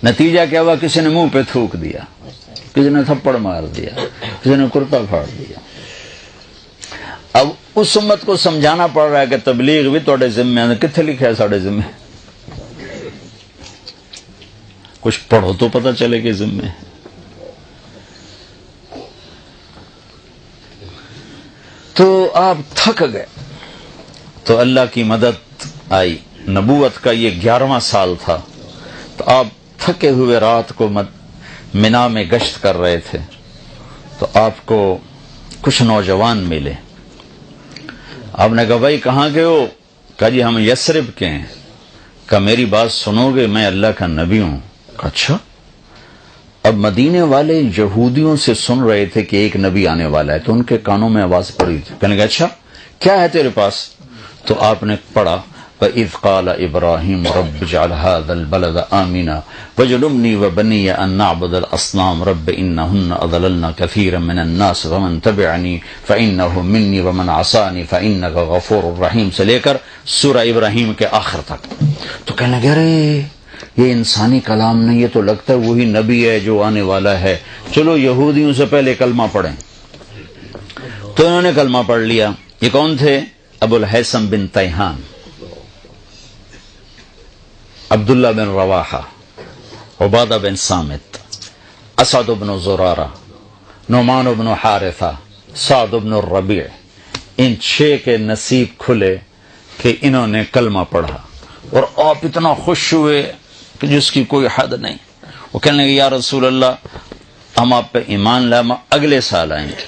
نتیجہ کیا ہوا؟ کسی نے منہ پہ تھوک دیا, کسی نے تھپڑ مار دیا, کسی نے کرتا پھاڑ دیا. اب اس امت کو سمجھانا پڑ رہا ہے کہ تبلیغ بھی توڑے ذمے ہے. کتنے لکھا ہے ساڑھے ذمے؟ کچھ پڑھو تو پتہ چلے کہ ذمے ہے. تو آپ تھک گئے تو اللہ کی مدد آئی. نبوت کا یہ 11واں سال تھا. تو آپ تھکے ہوئے رات کو منا میں گشت کر رہے تھے, تو آپ کو کچھ نوجوان ملے. آپ نے کہا بھائی کہاں کے ہو؟ کہا جی ہم یثرب کے ہیں. کہا میری بات سنو گے, میں اللہ کا نبی ہوں. کہا اچھا. اب مدینے والے یہودیوں سے سن رہے تھے کہ ایک نبی آنے والا ہے, تو ان کے کانوں میں آواز پڑی تھی. کہنے لگا اچھا کیا ہے تیرے پاس؟ تو آپ نے پڑھا وَإِذْ قَالَ إِبْرَاهِيمُ رَبِّ اجْعَلْ هَذَا الْبَلَدَ آمِنًا وَاجْنُبْنِي وَبَنِيَّ أَن نَّعْبُدَ الْأَصْنَامَ رَبِّ إِنَّهُنَّ أَضْلَلْنَ كَثِيرًا مِّنَ النَّاسِ وَمَن تَبِعَنِي فَإِنَّهُ مِنِّي وَمَن عَصَانِي فَإِنَّكَ غَفُورٌ رَحِيمٌ سے لے کر سورہ ابراہیم کے آخر تک. تو کہنے لگے ارے یہ انسانی کلام نہیں, یہ تو لگتا ہے وہی نبی ہے جو آنے والا ہے, چلو یہودیوں سے پہلے کلمہ پڑھیں. تو انہوں نے کلمہ پڑھ لیا. یہ کون تھے؟ ابو الہیثم بن تیہان, عبداللہ بن رواحہ, عبادہ بن سامت, اسعد بن زرارہ, نعمان بن حارثہ, سعد بن الربیع. ان 6 کے نصیب کھلے کہ انہوں نے کلمہ پڑھا, اور آپ اتنا خوش ہوئے کہ جس کی کوئی حد نہیں. وہ کہنے لگے یا رسول اللہ ہم آپ پہ ایمان لائے, ہم اگلے سال آئیں گے.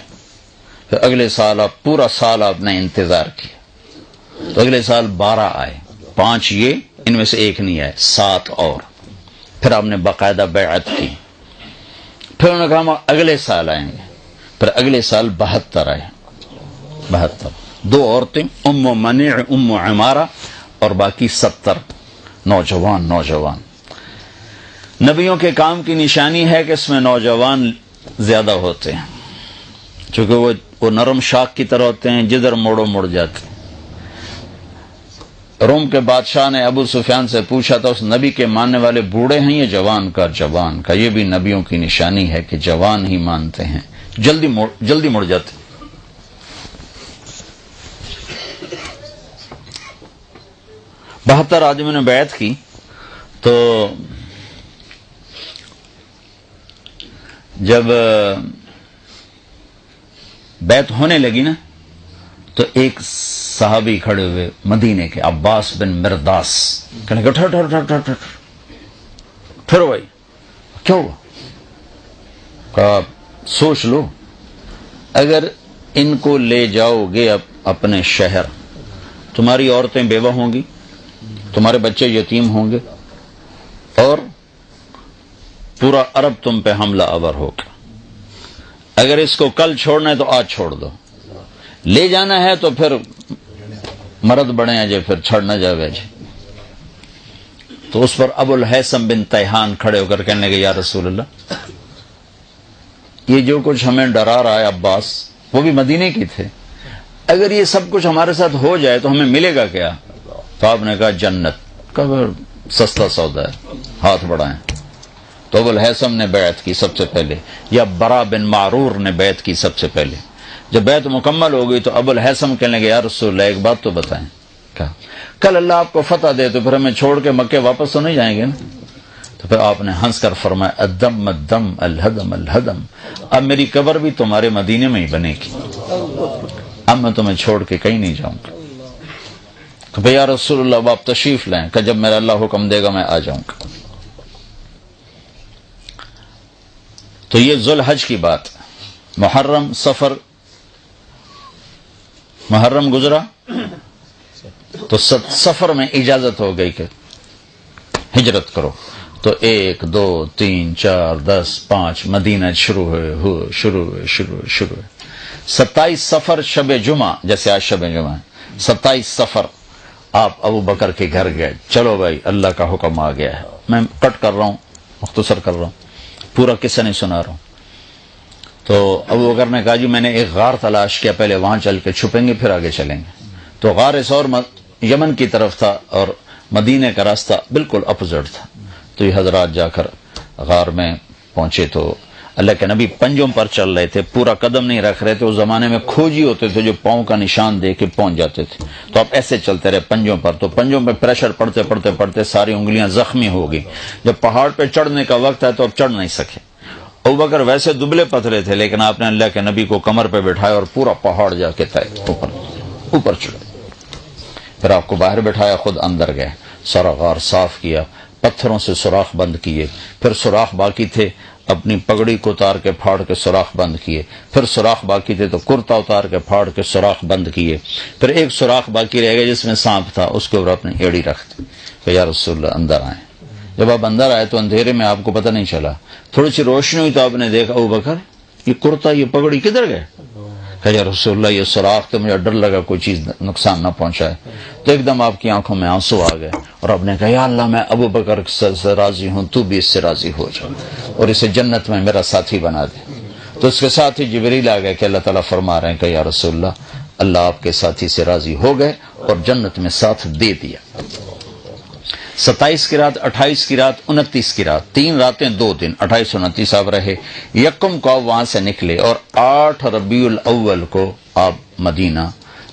پھر اگلے سال آپ پورا سال آپ نے انتظار کیا. تو اگلے سال 12 آئے, 5 یہ, ان میں سے ایک نہیں آئے, 7 اور. پھر آپ نے باقاعدہ بیعت کی. پھر انہوں نے کہا ہم اگلے سال آئیں گے. پھر اگلے سال 72 آئے, 72. 2 عورتیں, ام منیع, ام عمارہ, اور باقی 70 نوجوان. نبیوں کے کام کی نشانی ہے کہ اس میں نوجوان زیادہ ہوتے ہیں, چونکہ وہ نرم شاخ کی طرح ہوتے ہیں, جدھر موڑو مڑ جاتے ہیں. روم کے بادشاہ نے ابو سفیان سے پوچھا تھا اس نبی کے ماننے والے بوڑھے ہیں یا جوان کا؟ یہ بھی نبیوں کی نشانی ہے کہ جوان ہی مانتے ہیں, جلدی مڑ جاتے. بہتر آدمیوں نے بیعت کی. تو جب بیعت ہونے لگی نا, تو ایک صحابی کھڑے ہوئے مدینے کے, عباس بن مرداس, کہنے لگے ٹھہرو بھائی, کیا ہوا؟ کہا سوچ لو, اگر ان کو لے جاؤ گے اپنے شہر, تمہاری عورتیں بیوہ ہوں گی, تمہارے بچے یتیم ہوں گے, اور پورا عرب تم پہ حملہ آور ہوگا. اگر اس کو کل چھوڑنا ہے تو آج چھوڑ دو, لے جانا ہے تو پھر مرد بڑے ہیں جی, پھر چھڑنا جاوے جی. تو اس پر ابو الہیثم بن تیہان کھڑے ہو کر کہنے لگے یا رسول اللہ یہ جو کچھ ہمیں ڈرا رہا ہے عباس, وہ بھی مدینے کی تھے, اگر یہ سب کچھ ہمارے ساتھ ہو جائے تو ہمیں ملے گا کیا؟ تو آپ نے کہا جنت. کہا سستا سودا ہے, ہاتھ بڑھائیں. تو ابو الہیثم نے بیعت کی سب سے پہلے, یا برا بن معرور نے بیعت کی سب سے پہلے. جب بیعت مکمل ہو گئی تو ابو الہیثم کہنے لگے یا رسول اللہ ایک بات تو بتائیں, کہا کل اللہ آپ کو فتح دے تو پھر ہمیں چھوڑ کے مکے واپس تو نہیں جائیں گے نا؟ تو پھر آپ نے ہنس کر فرمایا الدم الدم الہدم الہدم, اب میری قبر بھی تمہارے مدینے میں ہی بنے گی, اب میں تمہیں چھوڑ کے کہیں نہیں جاؤں گا. تو پھر یا رسول اللہ اب آپ تشریف لائیں, کہ جب میرا اللہ حکم دے گا میں آ جاؤں گا. تو یہ ذوالحج کی بات. محرم گزرا تو سفر میں اجازت ہو گئی کہ ہجرت کرو. تو 1 2 3 4 10 5 مدینہ شروع ہوئے. 27 سفر شب جمعہ, جیسے آج شب جمعہ ہے, 27 سفر آپ ابو بکر کے گھر گئے. چلو بھائی اللہ کا حکم آ گیا ہے. میں کٹ کر رہا ہوں, مختصر کر رہا ہوں, پورا قصہ نہیں سنا رہا ہوں. تو ابو بکر نے کہا جی میں نے ایک غار تلاش کیا، پہلے وہاں چل کے چھپیں گے پھر آگے چلیں گے. تو غار ثور یمن کی طرف تھا اور مدینے کا راستہ بالکل اپوزٹ تھا. تو یہ حضرات جا کر غار میں پہنچے تو اللہ کے نبی پنجوں پر چل رہے تھے، پورا قدم نہیں رکھ رہے تھے. اس زمانے میں کھوجی ہوتے تھے جو پاؤں کا نشان دے کے پہنچ جاتے تھے، تو آپ ایسے چلتے رہے پنجوں پر. تو پنجوں پہ پریشر پڑتے پڑتے پڑتے ساری انگلیاں زخمی ہو گئی. جب پہاڑ پہ چڑھنے کا وقت ہے تو اب چڑھ نہیں سکے. ابوبکر ویسے دبلے پتلے تھے لیکن آپ نے اللہ کے نبی کو کمر پہ بٹھایا اور پورا پہاڑ جا کے اوپر چڑھے. پھر آپ کو باہر بٹھایا، خود اندر گئے، سارا غار صاف کیا، پتھروں سے سوراخ بند کیے. پھر سوراخ باقی تھے، اپنی پگڑی کو اتار کے پھاڑ کے سوراخ بند کیے. پھر سوراخ باقی تھے تو کرتا اتار کے پھاڑ کے سوراخ بند کیے. پھر ایک سوراخ باقی رہ گیا جس میں سانپ تھا، اس کے اوپر اپنی ایڑی رکھ دی کہ یا رسول اللہ اندر آئیں. جب آپ اندر آئے تو اندھیرے میں آپ کو پتہ نہیں چلا، تھوڑی سی روشنی ہوئی تو آپ نے دیکھا ابوبکر یہ کرتا یہ پگڑی کدھر گئے؟ کہ یا رسول اللہ یہ سوراخ تو مجھے ڈر لگا کوئی چیز نقصان نہ پہنچائے. تو ایک دم آپ کی آنکھوں میں آنسو آ گئے اور آپ نے کہا یا اللہ میں ابوبکر سے راضی ہوں، تو بھی اس سے راضی ہو جا اور اسے جنت میں میرا ساتھی بنا دے. تو اس کے ساتھ ہی جبریل آ گئے کہ اللہ تعالیٰ فرما رہے ہیں کہ یا رسول اللہ آپ کے ساتھی سے راضی ہو گئے اور جنت میں ساتھ دے دیا. 27 کی رات، 28 کی رات، 29 کی رات، 3 راتیں 2 دن، 28 29 آپ رہے. یکم کو آپ وہاں سے نکلے اور 8 ربیع الاول کو آپ مدینہ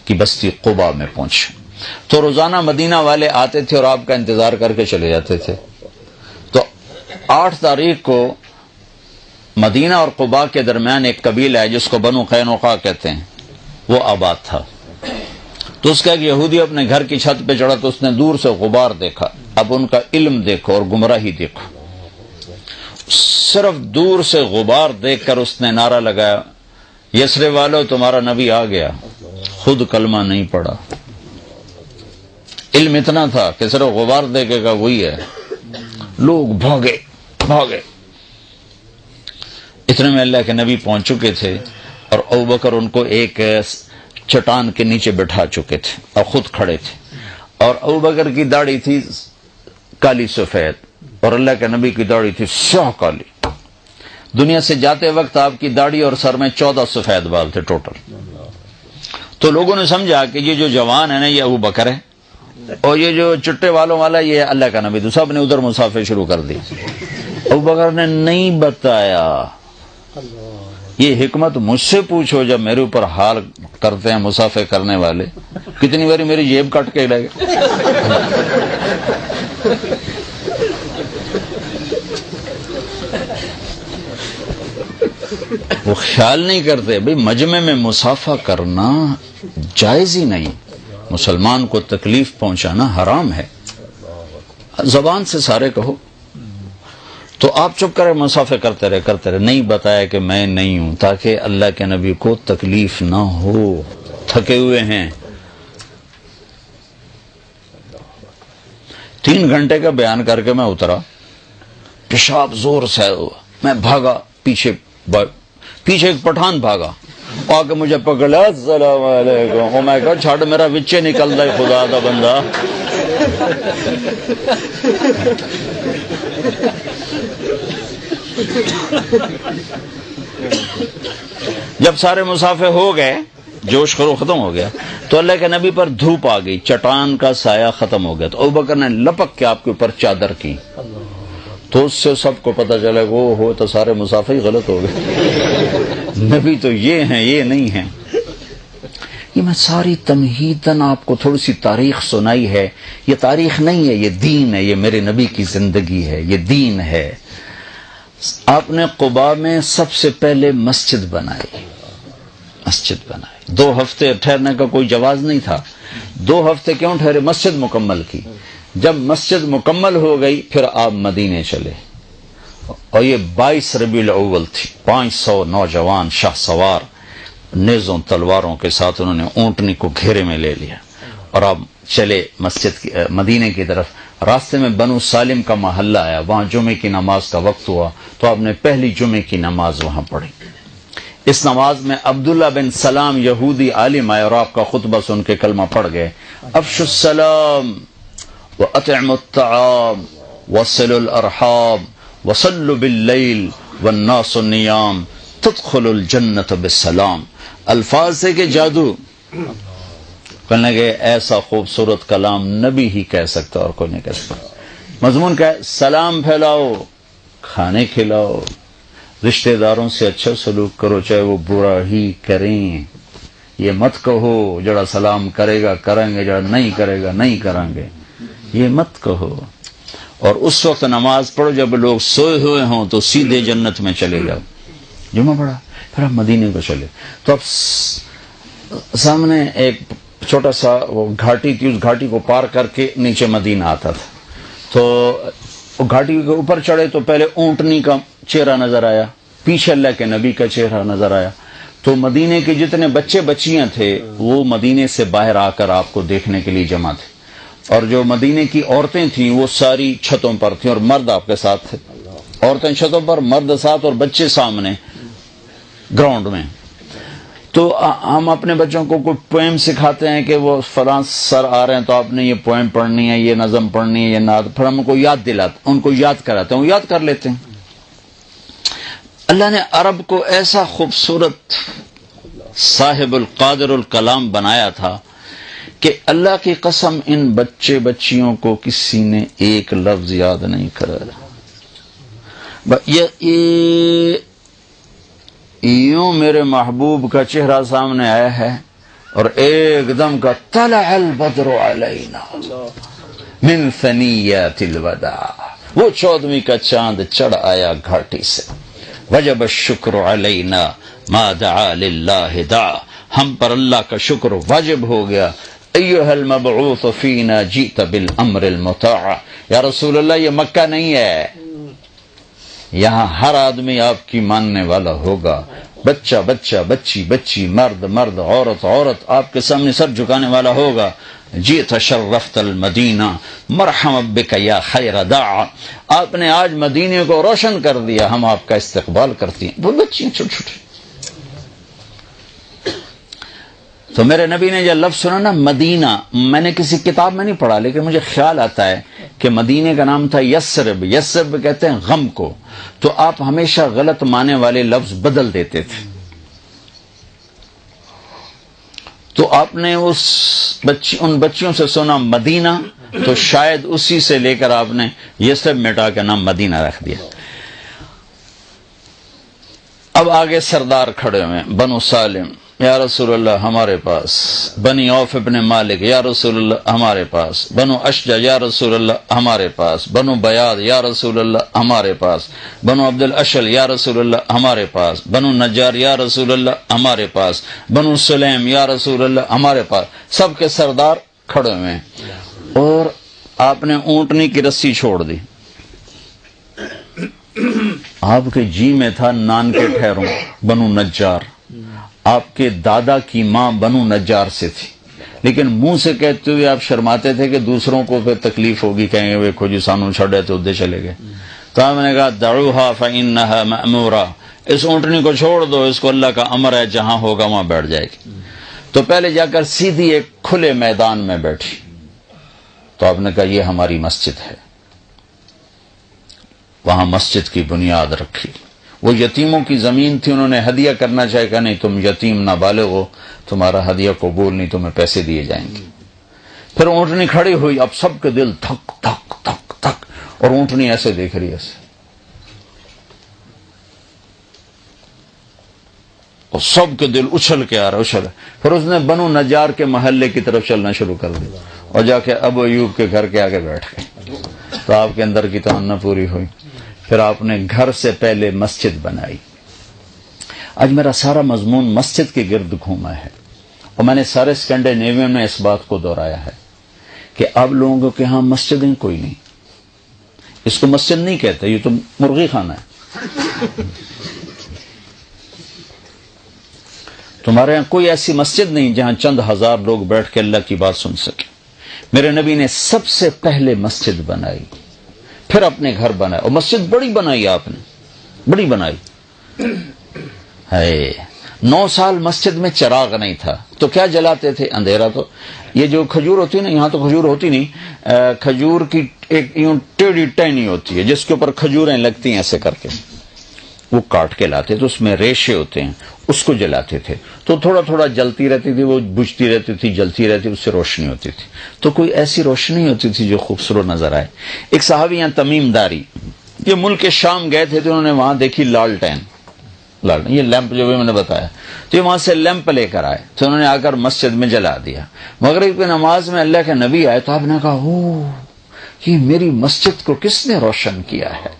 کی بستی قباء میں پہنچے. تو روزانہ مدینہ والے آتے تھے اور آپ کا انتظار کر کے چلے جاتے تھے. تو 8 تاریخ کو مدینہ اور قباء کے درمیان ایک قبیلہ ہے جس کو بنو قینقاع کہتے ہیں، وہ آباد تھا. تو اس کا ایک یہودی اپنے گھر کی چھت پہ چڑھا تو اس نے دور سے غبار دیکھا. اب ان کا علم دیکھو اور گمراہی دیکھو. صرف دور سے غبار دیکھ کر اس نے نعرہ لگایا یثرب والو تمہارا نبی آ گیا. خود کلمہ نہیں پڑا، علم اتنا تھا کہ صرف غبار دیکھے گا وہی ہے. لوگ بھاگے. اتنے میں اللہ کے نبی پہنچ چکے تھے اور ابوبکر ان کو ایک چٹان کے نیچے بٹھا چکے تھے اور خود کھڑے تھے. اور ابوبکر کی داڑھی تھی کالی سفید اور اللہ کے نبی کی داڑھی تھی سیاہ کالی. دنیا سے جاتے وقت آپ کی داڑھی اور سر میں 14 سفید بال تھے ٹوٹل. تو لوگوں نے سمجھا کہ یہ جو جوان ہے نا یہ ابوبکر ہے اور یہ جو چٹے والوں والا یہ اللہ کا نبی. تو سب نے ادھر مسافر شروع کر دی. ابوبکر نے نہیں بتایا. یہ حکمت مجھ سے پوچھو جب میرے اوپر حال کرتے ہیں مسافر کرنے والے. کتنی باری میری جیب کٹ کے لے گئے. وہ خیال نہیں کرتے بھئی مجمع میں مسافہ کرنا جائز ہی نہیں. مسلمان کو تکلیف پہنچانا حرام ہے. زبان سے سارے کہو. تو آپ چپ کرے مسافر کرتے رہے. نہیں بتایا کہ میں نہیں ہوں تاکہ اللہ کے نبی کو تکلیف نہ ہو. تھکے ہوئے ہیں. 3 گھنٹے کا بیان کر کے میں اترا. پیشاب زور سے ہوا. میں بھاگا پیچھے ایک پٹھان بھاگا آ کے مجھے پکڑا. السلام علیکم. میں کہا چھڑ میرا وچے نکل رہا خدا دا بندہ. جب سارے مسافر ہو گئے جوش خرو ختم ہو گیا تو اللہ کے نبی پر دھوپ آ گئی. چٹان کا سایہ ختم ہو گیا. تو ابوبکر نے لپک کے آپ کے اوپر چادر کی. تو اس سے سب کو پتہ چلا وہ ہو تو سارے مسافر ہی غلط ہو گئے. نبی تو یہ ہیں یہ نہیں ہیں. یہ میں ساری تمہیداً آپ کو تھوڑی سی تاریخ سنائی ہے. یہ تاریخ نہیں ہے، یہ دین ہے. یہ میرے نبی کی زندگی ہے، یہ دین ہے. آپ نے قباء میں سب سے پہلے مسجد بنائی. 2 ہفتے ٹھہرنے کا کوئی جواز نہیں تھا. 2 ہفتے کیوں ٹھہرے؟ مسجد مکمل کی. جب مسجد مکمل ہو گئی پھر آپ مدینے چلے. اور یہ 22 ربیع الاول تھی. 500 نوجوان شاہ سوار نیزوں تلواروں کے ساتھ انہوں نے اونٹنی کو گھیرے میں لے لیا اور آپ چلے مسجد کی مدینے کی طرف. راستے میں بنو سالم کا محلہ آیا. وہاں جمعے کی نماز کا وقت ہوا تو آپ نے پہلی جمعے کی نماز وہاں پڑھی. اس نماز میں عبداللہ بن سلام یہودی عالم آئے اور آپ کا خطبہ سن کے کلمہ پڑھ گئے. افشوا السلام وأطعموا الطعام وصلوا الأرحام وصلوا بالليل والناس النيام تدخل الجنت بالسلام، الفاظ سے کہ جادو، کہنے لگے ایسا خوبصورت کلام نبی ہی کہہ سکتا اور کوئی نہیں کہہ سکتا۔ مضمون کیا ہے؟ سلام پھیلاؤ، کھانے کھلاؤ، رشتہ داروں سے اچھا سلوک کرو چاہے وہ برا ہی کریں، یہ مت کہو جڑا سلام کرے گا کریں گے، جڑا نہیں کرے گا نہیں کریں گے، یہ مت کہو۔ اور اس وقت نماز پڑھو جب لوگ سوئے ہوئے ہوں تو سیدھے جنت میں چلے جاؤ۔ جمعہ پڑھا پھر آپ مدینے کو چلے تو اب سامنے ایک چھوٹا سا وہ گھاٹی تھی، اس گھاٹی کو پار کر کے نیچے مدینہ آتا تھا، تو گھاٹی کے اوپر چڑھے تو پہلے اونٹنی کا چہرہ نظر آیا، پیچھے اللہ کے نبی کا چہرہ نظر آیا، تو مدینے کے جتنے بچے بچیاں تھے وہ مدینے سے باہر آ کر آپ کو دیکھنے کے لیے جمع تھے، اور جو مدینے کی عورتیں تھیں وہ ساری چھتوں پر تھیں اور مرد آپ کے ساتھ تھے، عورتیں چھتوں پر، مرد ساتھ اور بچے سامنے گراؤنڈ میں۔ تو ہم اپنے بچوں کو کوئی پوئم سکھاتے ہیں کہ وہ فلاں سر آ رہے ہیں تو آپ نے یہ پوئم پڑھنی ہے، یہ نظم پڑھنی ہے، یہ نعت، پھر ہم کو یاد دلاتے، ان کو یاد کراتے ہیں، وہ یاد کر لیتے ہیں۔ اللہ نے عرب کو ایسا خوبصورت صاحب القادر الکلام بنایا تھا کہ اللہ کی قسم ان بچے بچیوں کو کسی نے ایک لفظ یاد نہیں کرا۔ یوں میرے محبوب کا چہرہ سامنے آیا ہے اور ایک دم کا طلع البدر علینا من ثنیات الوداع، وہ 14ویں کا چاند چڑھ آیا گھاٹی سے، وجب الشکر علینا ما دعا للہ دعا، ہم پر اللہ کا شکر واجب ہو گیا۔ ایھا المبعوث فینا جئت بالامر المطاع، یا رسول اللہ یہ مکہ نہیں ہے، یہاں ہر آدمی آپ کی ماننے والا ہوگا، بچہ بچہ، بچی بچی، مرد مرد، عورت عورت آپ کے سامنے سر جھکانے والا ہوگا۔ جئت شرفت المدینہ مرحبا بک یا خیر داع، آپ نے آج مدینے کو روشن کر دیا، ہم آپ کا استقبال کرتی ہیں۔ وہ بچیاں چھوٹی چھوٹی، تو میرے نبی نے جو لفظ سنا نا مدینہ، میں نے کسی کتاب میں نہیں پڑھا لیکن مجھے خیال آتا ہے کہ مدینے کا نام تھا یثرب، یثرب کہتے ہیں غم کو، تو آپ ہمیشہ غلط معنی والے لفظ بدل دیتے تھے، تو آپ نے ان بچیوں سے سنا مدینہ تو شاید اسی سے لے کر آپ نے یثرب مٹا کے نام مدینہ رکھ دیا۔ اب آگے سردار کھڑے ہوئے، بنو سالم یا رسول اللہ ہمارے پاس، بنی عوف ابن مالک یا رسول اللہ ہمارے پاس، بنو اشجع یا رسول اللہ ہمارے پاس، بنو بیاض یا رسول اللہ ہمارے پاس، بنو عبد الاشل یا رسول اللہ ہمارے پاس، بنو نجار یا رسول اللہ ہمارے پاس، بنو سلیم یا رسول اللہ ہمارے پاس، سب کے سردار کھڑے ہوئے ہیں، اور آپ نے اونٹنی کی رسی چھوڑ دی، آپ کے جی میں تھا نان کے ٹھہروں بنو نجار، آپ کے دادا کی ماں بنو نجار سے تھی، لیکن منہ سے کہتے ہوئے آپ شرماتے تھے کہ دوسروں کو پھر تکلیف ہوگی، کہیں گے ویکھو جی سانو چھڑے تو ادھر چلے گئے، تو ہم نے کہا دعوها فإنها مأمورہ، اس اونٹنی کو چھوڑ دو، اس کو اللہ کا امر ہے، جہاں ہوگا وہاں بیٹھ جائے گی۔ تو پہلے جا کر سیدھی ایک کھلے میدان میں بیٹھی، تو آپ نے کہا یہ ہماری مسجد ہے، وہاں مسجد کی بنیاد رکھی، وہ یتیموں کی زمین تھی، انہوں نے ہدیہ کرنا چاہے کہ نہیں تم یتیم نابالغ ہو، تمہارا ہدیہ قبول نہیں، تمہیں پیسے دیے جائیں گے۔ پھر اونٹنی کھڑی ہوئی، اب سب کے دل تھک تھک تھک تھک، اور اونٹنی ایسے دیکھ رہی ہے ایسے، اور سب کے دل اچھل کے آ رہا اچھل، پھر اس نے بنو نجار کے محلے کی طرف چلنا شروع کر دیا اور جا کے ابو ایوب کے گھر کے آگے بیٹھ گئے، تو آپ کے اندر کی تمنا پوری ہوئی، پھر آپ نے گھر سے پہلے مسجد بنائی۔ آج میرا سارا مضمون مسجد کے گرد گھوما ہے، اور میں نے سارے اسکینڈینیوین میں اس بات کو دہرایا ہے کہ اب لوگوں کے ہاں مسجدیں کوئی نہیں، اس کو مسجد نہیں کہتے، یہ تو مرغی خانہ ہے، تمہارے ہاں کوئی ایسی مسجد نہیں جہاں چند ہزار لوگ بیٹھ کے اللہ کی بات سن سکیں۔ میرے نبی نے سب سے پہلے مسجد بنائی، پھر اپنے گھر بنایا، اور مسجد بڑی بنائی آپ نے، بڑی بنائی ہے۔ 9 سال مسجد میں چراغ نہیں تھا تو کیا جلاتے تھے؟ اندھیرا۔ تو یہ جو کھجور ہوتی ہے نا، یہاں تو کھجور ہوتی نہیں، کھجور کی ایک یوں ٹیڑھی ٹہنی ہوتی ہے جس کے اوپر کھجوریں لگتی ہیں ایسے کر کے، وہ کاٹ کے لاتے تو اس میں ریشے ہوتے ہیں، اس کو جلاتے تھے تو تھوڑا تھوڑا جلتی رہتی تھی، وہ بجھتی رہتی تھی، جلتی رہتی، اس سے روشنی ہوتی تھی، تو کوئی ایسی روشنی ہوتی تھی جو خوبصورت نظر آئے۔ ایک صحابی یہاں تمیم داری، یہ ملک شام گئے تھے تو انہوں نے وہاں دیکھی لالٹین، یہ لیمپ جو بھی میں نے بتایا، تو یہ وہاں سے لیمپ لے کر آئے تو انہوں نے آ کر مسجد میں جلا دیا۔ مغرب کی نماز میں اللہ کے نبی آئے تو آپ نے کہا یہ میری مسجد کو کس نے روشن کیا ہے،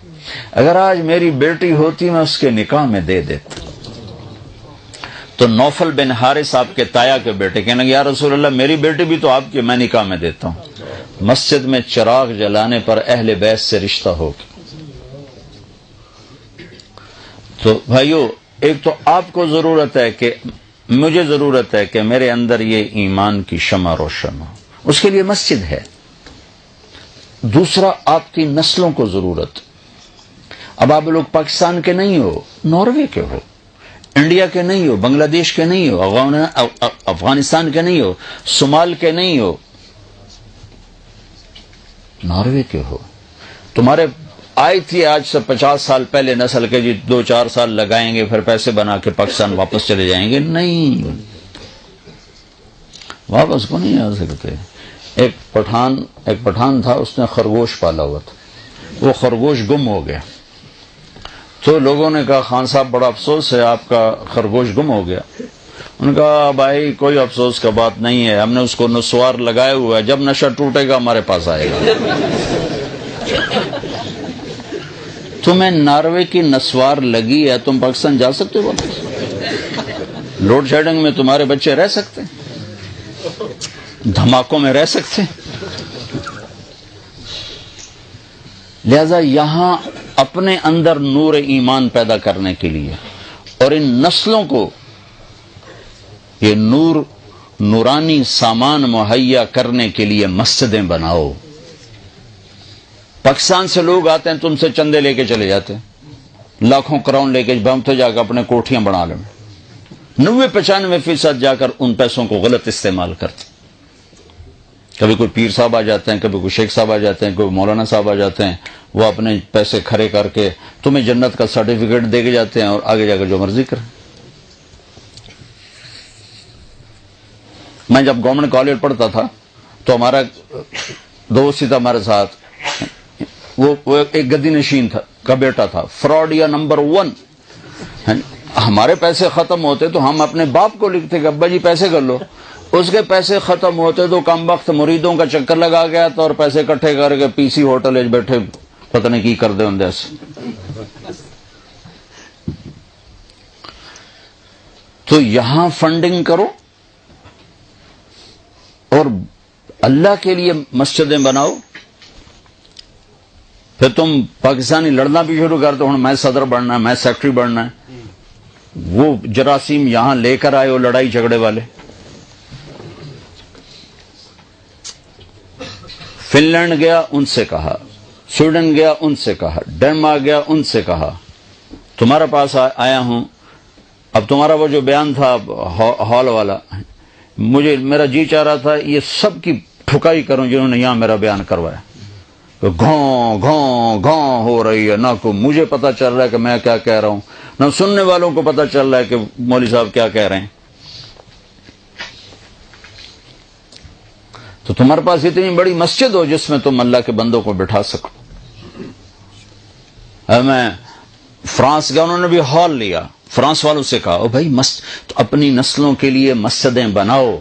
اگر آج میری بیٹی ہوتی میں اس کے نکاح میں دے دیتا۔ تو نوفل بن حارث آپ کے تایا کے بیٹے کہنے لگے یا رسول اللہ میری بیٹی بھی تو آپ کی، میں نکاح میں دیتا ہوں۔ مسجد میں چراغ جلانے پر اہل بیت سے رشتہ ہوگا۔ تو بھائیو، ایک تو آپ کو ضرورت ہے کہ مجھے ضرورت ہے کہ میرے اندر یہ ایمان کی شمع روشن ہو، اس کے لیے مسجد ہے۔ دوسرا، آپ کی نسلوں کو ضرورت۔ اب آپ لوگ پاکستان کے نہیں ہو، ناروے کے ہو، انڈیا کے نہیں ہو، بنگلہ دیش کے نہیں ہو، افغانستان کے نہیں ہو، صومال کے نہیں ہو، ناروے کے ہو۔ تمہارے آئی تھی آج سے 50 سال پہلے نسل کے، جی 2-4 سال لگائیں گے پھر پیسے بنا کے پاکستان واپس چلے جائیں گے، نہیں، واپس کو نہیں آ سکتے۔ ایک پٹھان تھا، اس نے خرگوش پالا ہوا تھا، وہ خرگوش گم ہو گیا تو لوگوں نے کہا خان صاحب بڑا افسوس ہے آپ کا خرگوش گم ہو گیا۔ انہوں نے کہا بھائی کوئی افسوس کا بات نہیں ہے، ہم نے اس کو نسوار لگایا ہوا ہے، جب نشہ ٹوٹے گا ہمارے پاس آئے گا۔ تمہیں ناروے کی نسوار لگی ہے، تم پاکستان جا سکتے ہو واپس؟ لوڈ شیڈنگ میں تمہارے بچے رہ سکتے ہیں، دھماکوں میں رہ سکتے ہیں۔ لہذا یہاں اپنے اندر نور ایمان پیدا کرنے کے لیے اور ان نسلوں کو یہ نورانی سامان مہیا کرنے کے لیے مسجدیں بناؤ۔ پاکستان سے لوگ آتے ہیں، تم سے چندے لے کے چلے جاتے ہیں، لاکھوں کروڑ لے کے، ہم تو جا کر اپنے کوٹھیاں بنا لیں، 90-95% جا کر ان پیسوں کو غلط استعمال کرتے۔ کبھی کوئی پیر صاحب آ جاتے ہیں، کبھی کوئی شیخ صاحب آ جاتے ہیں، کوئی مولانا صاحب آ جاتے ہیں، وہ اپنے پیسے کھڑے کر کے تمہیں جنت کا سرٹیفکیٹ دے کے جاتے ہیں اور آگے جا کر جو مرضی کریں۔ میں جب گورنمنٹ کالج پڑھتا تھا تو ہمارا دوست تھا ہمارے ساتھ، وہ ایک گدی نشین تھا کا بیٹا تھا، فراڈیا نمبر 1۔ ہمارے پیسے ختم ہوتے تو ہم اپنے باپ کو لکھتے کہ ابا جی پیسے کر لو، اس کے پیسے ختم ہوتے تو کم وقت مریدوں کا چکر لگا گیا تھا اور پیسے اکٹھے کر کے پی سی ہوٹل بیٹھے پتہ نہیں کی کر دے ہوں ایسے۔ تو یہاں فنڈنگ کرو اور اللہ کے لیے مسجدیں بناؤ، پھر تم پاکستانی لڑنا بھی شروع کر دو، ہوں میں صدر بننا ہے، میں سیکٹری بننا ہے۔ وہ جراثیم یہاں لے کر آئے ہو لڑائی جھگڑے والے۔ فن لینڈ گیا، ان سے کہا، سویڈن گیا، ان سے کہا، ڈنمارک گیا، ان سے کہا تمہارے پاس آیا ہوں۔ اب تمہارا وہ جو بیان تھا ہال والا، میرا جی چاہ رہا تھا یہ سب کی ٹھکائی کروں جنہوں نے یہاں میرا بیان کروایا۔ گھوں گھوں گھوں ہو رہی ہے، نہ کو مجھے پتا چل رہا ہے کہ میں کیا کہہ رہا ہوں، نہ سننے والوں کو پتا چل رہا ہے کہ مولوی صاحب کیا کہہ رہے ہیں۔ تو تمہارے پاس اتنی بڑی مسجد ہو جس میں تم اللہ کے بندوں کو بٹھا سکو۔ میں فرانس گیا، انہوں نے بھی ہال لیا، فرانس والوں سے کہا بھائی تو اپنی نسلوں کے لیے مسجدیں بناؤ،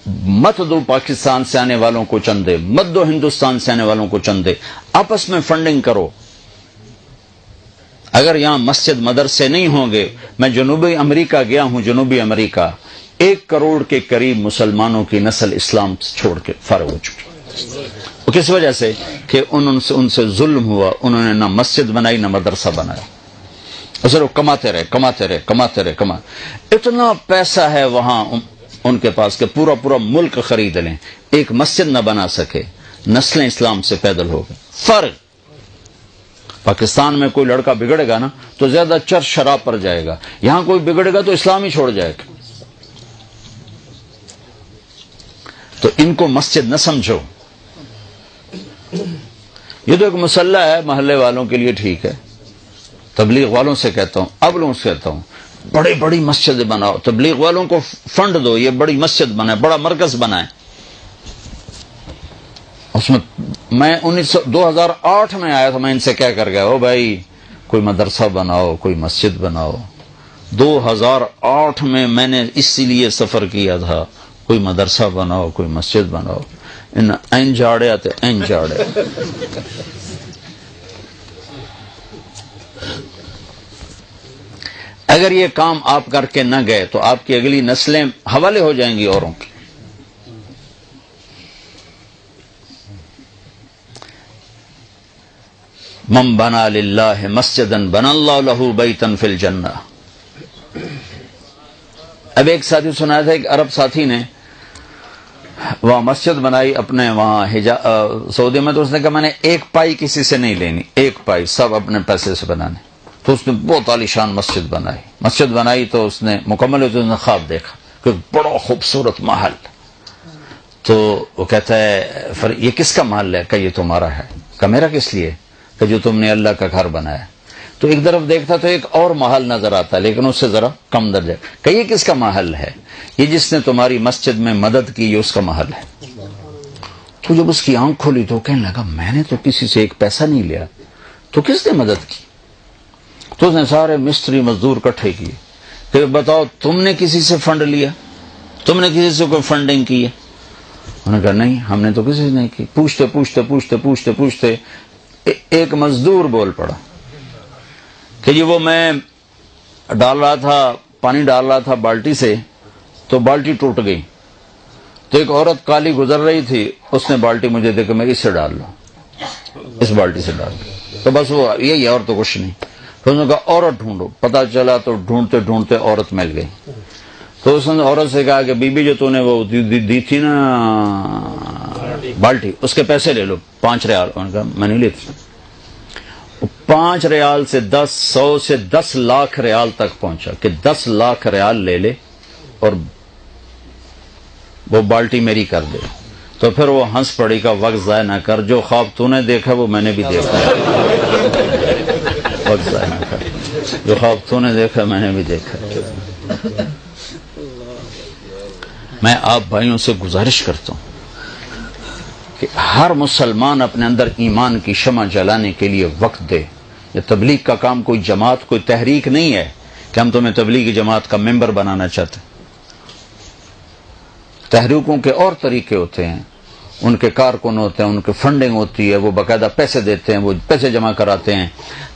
مت دو پاکستان سے آنے والوں کو چندے، مت دو ہندوستان سے آنے والوں کو چندے، آپس میں فنڈنگ کرو۔ اگر یہاں مسجد مدرسے نہیں ہوں گے، میں جنوبی امریکہ گیا ہوں، جنوبی امریکہ 1 کروڑ کے قریب مسلمانوں کی نسل اسلام چھوڑ کے فارغ ہو چکی۔ وہ کس وجہ سے کہ ان سے ظلم ہوا، انہوں نے نہ مسجد بنائی نہ مدرسہ بنایا، صرف کماتے رہے۔ اتنا پیسہ ہے وہاں ان کے پاس کہ پورا ملک خرید لیں، ایک مسجد نہ بنا سکے، نسلیں اسلام سے پیدل ہو گئے۔ فرق پاکستان میں کوئی لڑکا بگڑے گا نا تو زیادہ چرس شراب پر جائے گا، یہاں کوئی بگڑے گا تو اسلام ہی چھوڑ جائے گا۔ تو ان کو مسجد نہ سمجھو، یہ تو ایک مسلح ہے، محلے والوں کے لیے ٹھیک ہے، تبلیغ والوں سے کہتا ہوں، اب لوگوں سے کہتا ہوں، بڑی بڑی مسجدیں بناؤ، تبلیغ والوں کو فنڈ دو، یہ بڑی مسجد بنائے، بڑا مرکز بنائے۔ اس میں 2008 میں آیا تھا، میں ان سے کہہ کر گیا، او بھائی کوئی مدرسہ بناؤ، کوئی مسجد بناؤ۔ 2008 میں نے اسی لیے سفر کیا تھا، کوئی مدرسہ بناؤ، کوئی مسجد بناؤ۔ ان این جاڑے آتے این جاڑے۔ اگر یہ کام آپ کر کے نہ گئے تو آپ کی اگلی نسلیں حوالے ہو جائیں گی اوروں کی۔ من بنا للہ مسجدا بنا اللہ لہ بیتا فی الجنہ۔ اب ایک ساتھی سنایا تھا، ایک عرب ساتھی نے وہاں مسجد بنائی اپنے وہاں سعودی میں، تو اس نے کہا میں نے ایک پائی کسی سے نہیں لینی، ایک پائی سب اپنے پیسے سے بنانے۔ تو اس نے بہت عالیشان مسجد بنائی تو اس نے مکمل اس نے خواب دیکھا کہ بڑا خوبصورت محل۔ تو وہ کہتا ہے یہ کس کا محل ہے؟ کہ یہ تمہارا ہے۔ کہ میرا کس لیے؟ کہ جو تم نے اللہ کا گھر بنایا۔ تو ایک طرف دیکھتا تو ایک اور محل نظر آتا لیکن اس سے ذرا کم درجہ۔ کہ یہ کس کا محل ہے؟ یہ جس نے تمہاری مسجد میں مدد کی، یہ اس کا محل ہے۔ تو جب اس کی آنکھ کھولی تو کہنے لگا میں نے تو کسی سے ایک پیسہ نہیں لیا، تو کس نے مدد کی؟ تو اس نے سارے مستری مزدور اکٹھے کیے کہ بتاؤ تم نے کسی سے فنڈ لیا، تم نے کسی سے کوئی فنڈنگ کی ہے؟ انہوں نے کہا نہیں، ہم نے تو کسی سے نہیں کی۔ پوچھتے ایک مزدور بول پڑا کہ جی وہ میں پانی ڈال رہا تھا بالٹی سے، تو بالٹی ٹوٹ گئی، تو ایک عورت کالی گزر رہی تھی، اس نے بالٹی مجھے دے کے میں اس سے ڈال لوں، اس بالٹی سے ڈال لوں، تو بس وہ یہی اور تو کچھ نہیں۔ تو انہوں نے کہا عورت ڈھونڈو، پتا چلا تو ڈھونڈتے عورت مل گئی۔ تو اس نے عورت سے کہا کہ بی بی جو تو نے وہ دی تھی نا بالٹی، اس کے پیسے لے لو 5 ریال۔ انہوں نے کہا میں نہیں لیتی۔ 5 ریال سے 100 سے 10 لاکھ ریال تک پہنچا کہ 10 لاکھ ریال لے لے اور وہ بالٹی میری کر دے۔ تو پھر وہ ہنس پڑی کا وقت ضائع نہ کر، جو خواب تو نے دیکھا وہ میں نے بھی دیکھا ہے۔ وقت ضائع نہ کر، جو خواب تو نے دیکھا میں نے بھی دیکھا ہے۔ میں آپ بھائیوں سے گزارش کرتا ہوں کہ ہر مسلمان اپنے اندر ایمان کی شمع جلانے کے لیے وقت دے۔ یہ تبلیغ کا کام کوئی جماعت، کوئی تحریک نہیں ہے کہ ہم تمہیں تبلیغی جماعت کا ممبر بنانا چاہتے ہیں۔ تحریکوں کے اور طریقے ہوتے ہیں، ان کے کارکن ہوتے ہیں، ان کی فنڈنگ ہوتی ہے، وہ باقاعدہ پیسے دیتے ہیں، وہ پیسے جمع کراتے ہیں۔